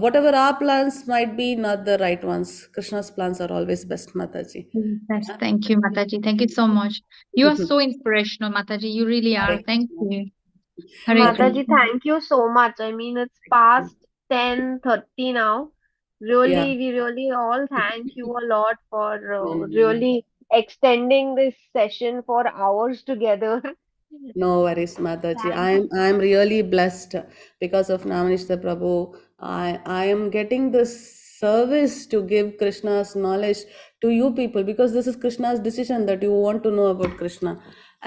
whatever our plans might be, not the right ones. Krishna's plans are always best, Mataji. Yes. Thank you, Mataji. Thank you so much. You are so inspirational, Mataji. You really are. Hare Thank Krishna. you. Hare Hare Mataji, Krishna. thank you so much. I mean, it's past 10:30 now. Yeah. Really, we really all thank you a lot for No. really extending this session for hours together. No worries, Mataji. Thank I'm really blessed because of Namanishta Prabhu. I am getting this service to give Krishna's knowledge to you people because this is Krishna's decision that you want to know about Krishna.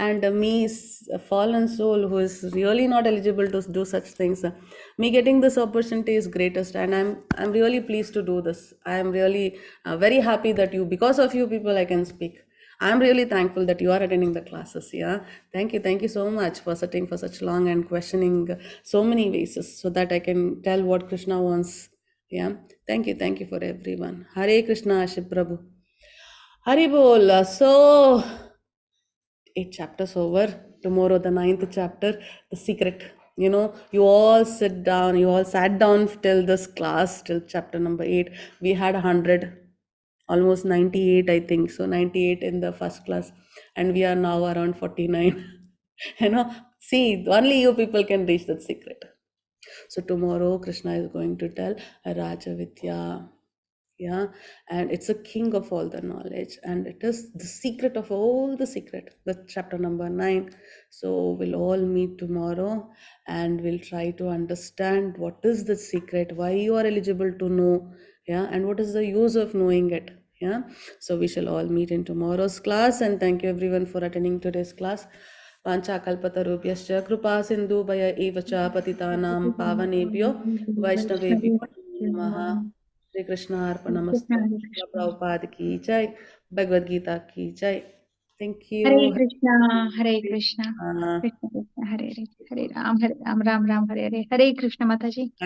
And me, a fallen soul who is really not eligible to do such things, me getting this opportunity is greatest, and I'm really pleased to do this. I am really very happy that because of you people I can speak. I'm really thankful that you are attending the classes. Yeah. Thank you so much for sitting for such long and questioning so many ways so that I can tell what Krishna wants. Yeah. Thank you for everyone. Hare Krishna, Shri Prabhu. Hari Bol. So, 8 chapters over. Tomorrow, the 9th chapter, the secret. You all sit down, you all sat down till this class, till chapter number 8. We had 100, almost 98, I think. So 98 in the first class, and we are now around 49. See, only you people can reach that secret. So tomorrow, Krishna is going to tell Raja Vidya. Yeah, and it's a king of all the knowledge, and it is the secret of all the secret, the chapter number 9. So we'll all meet tomorrow and we'll try to understand what is the secret, why you are eligible to know. Yeah, and what is the use of knowing it. Yeah, so we shall all meet in tomorrow's class, and thank you everyone for attending today's class. Panchakalpatarubhyascha kripa sindhubhaya eva cha patitanam pavanebhyo vaishnavebhyo namaha. Shri Krishna Arpanamastu. Hare Srila Krishna. Prabhupada ki jai. Bhagavad Gita ki jai. Thank Hare you. Krishna. Hare Krishna. Uh, Krishna Krishna. Hare Hare. Hare Ram. Hare Ram. Ram Ram. Hare Hare. Hare Krishna, Mataji.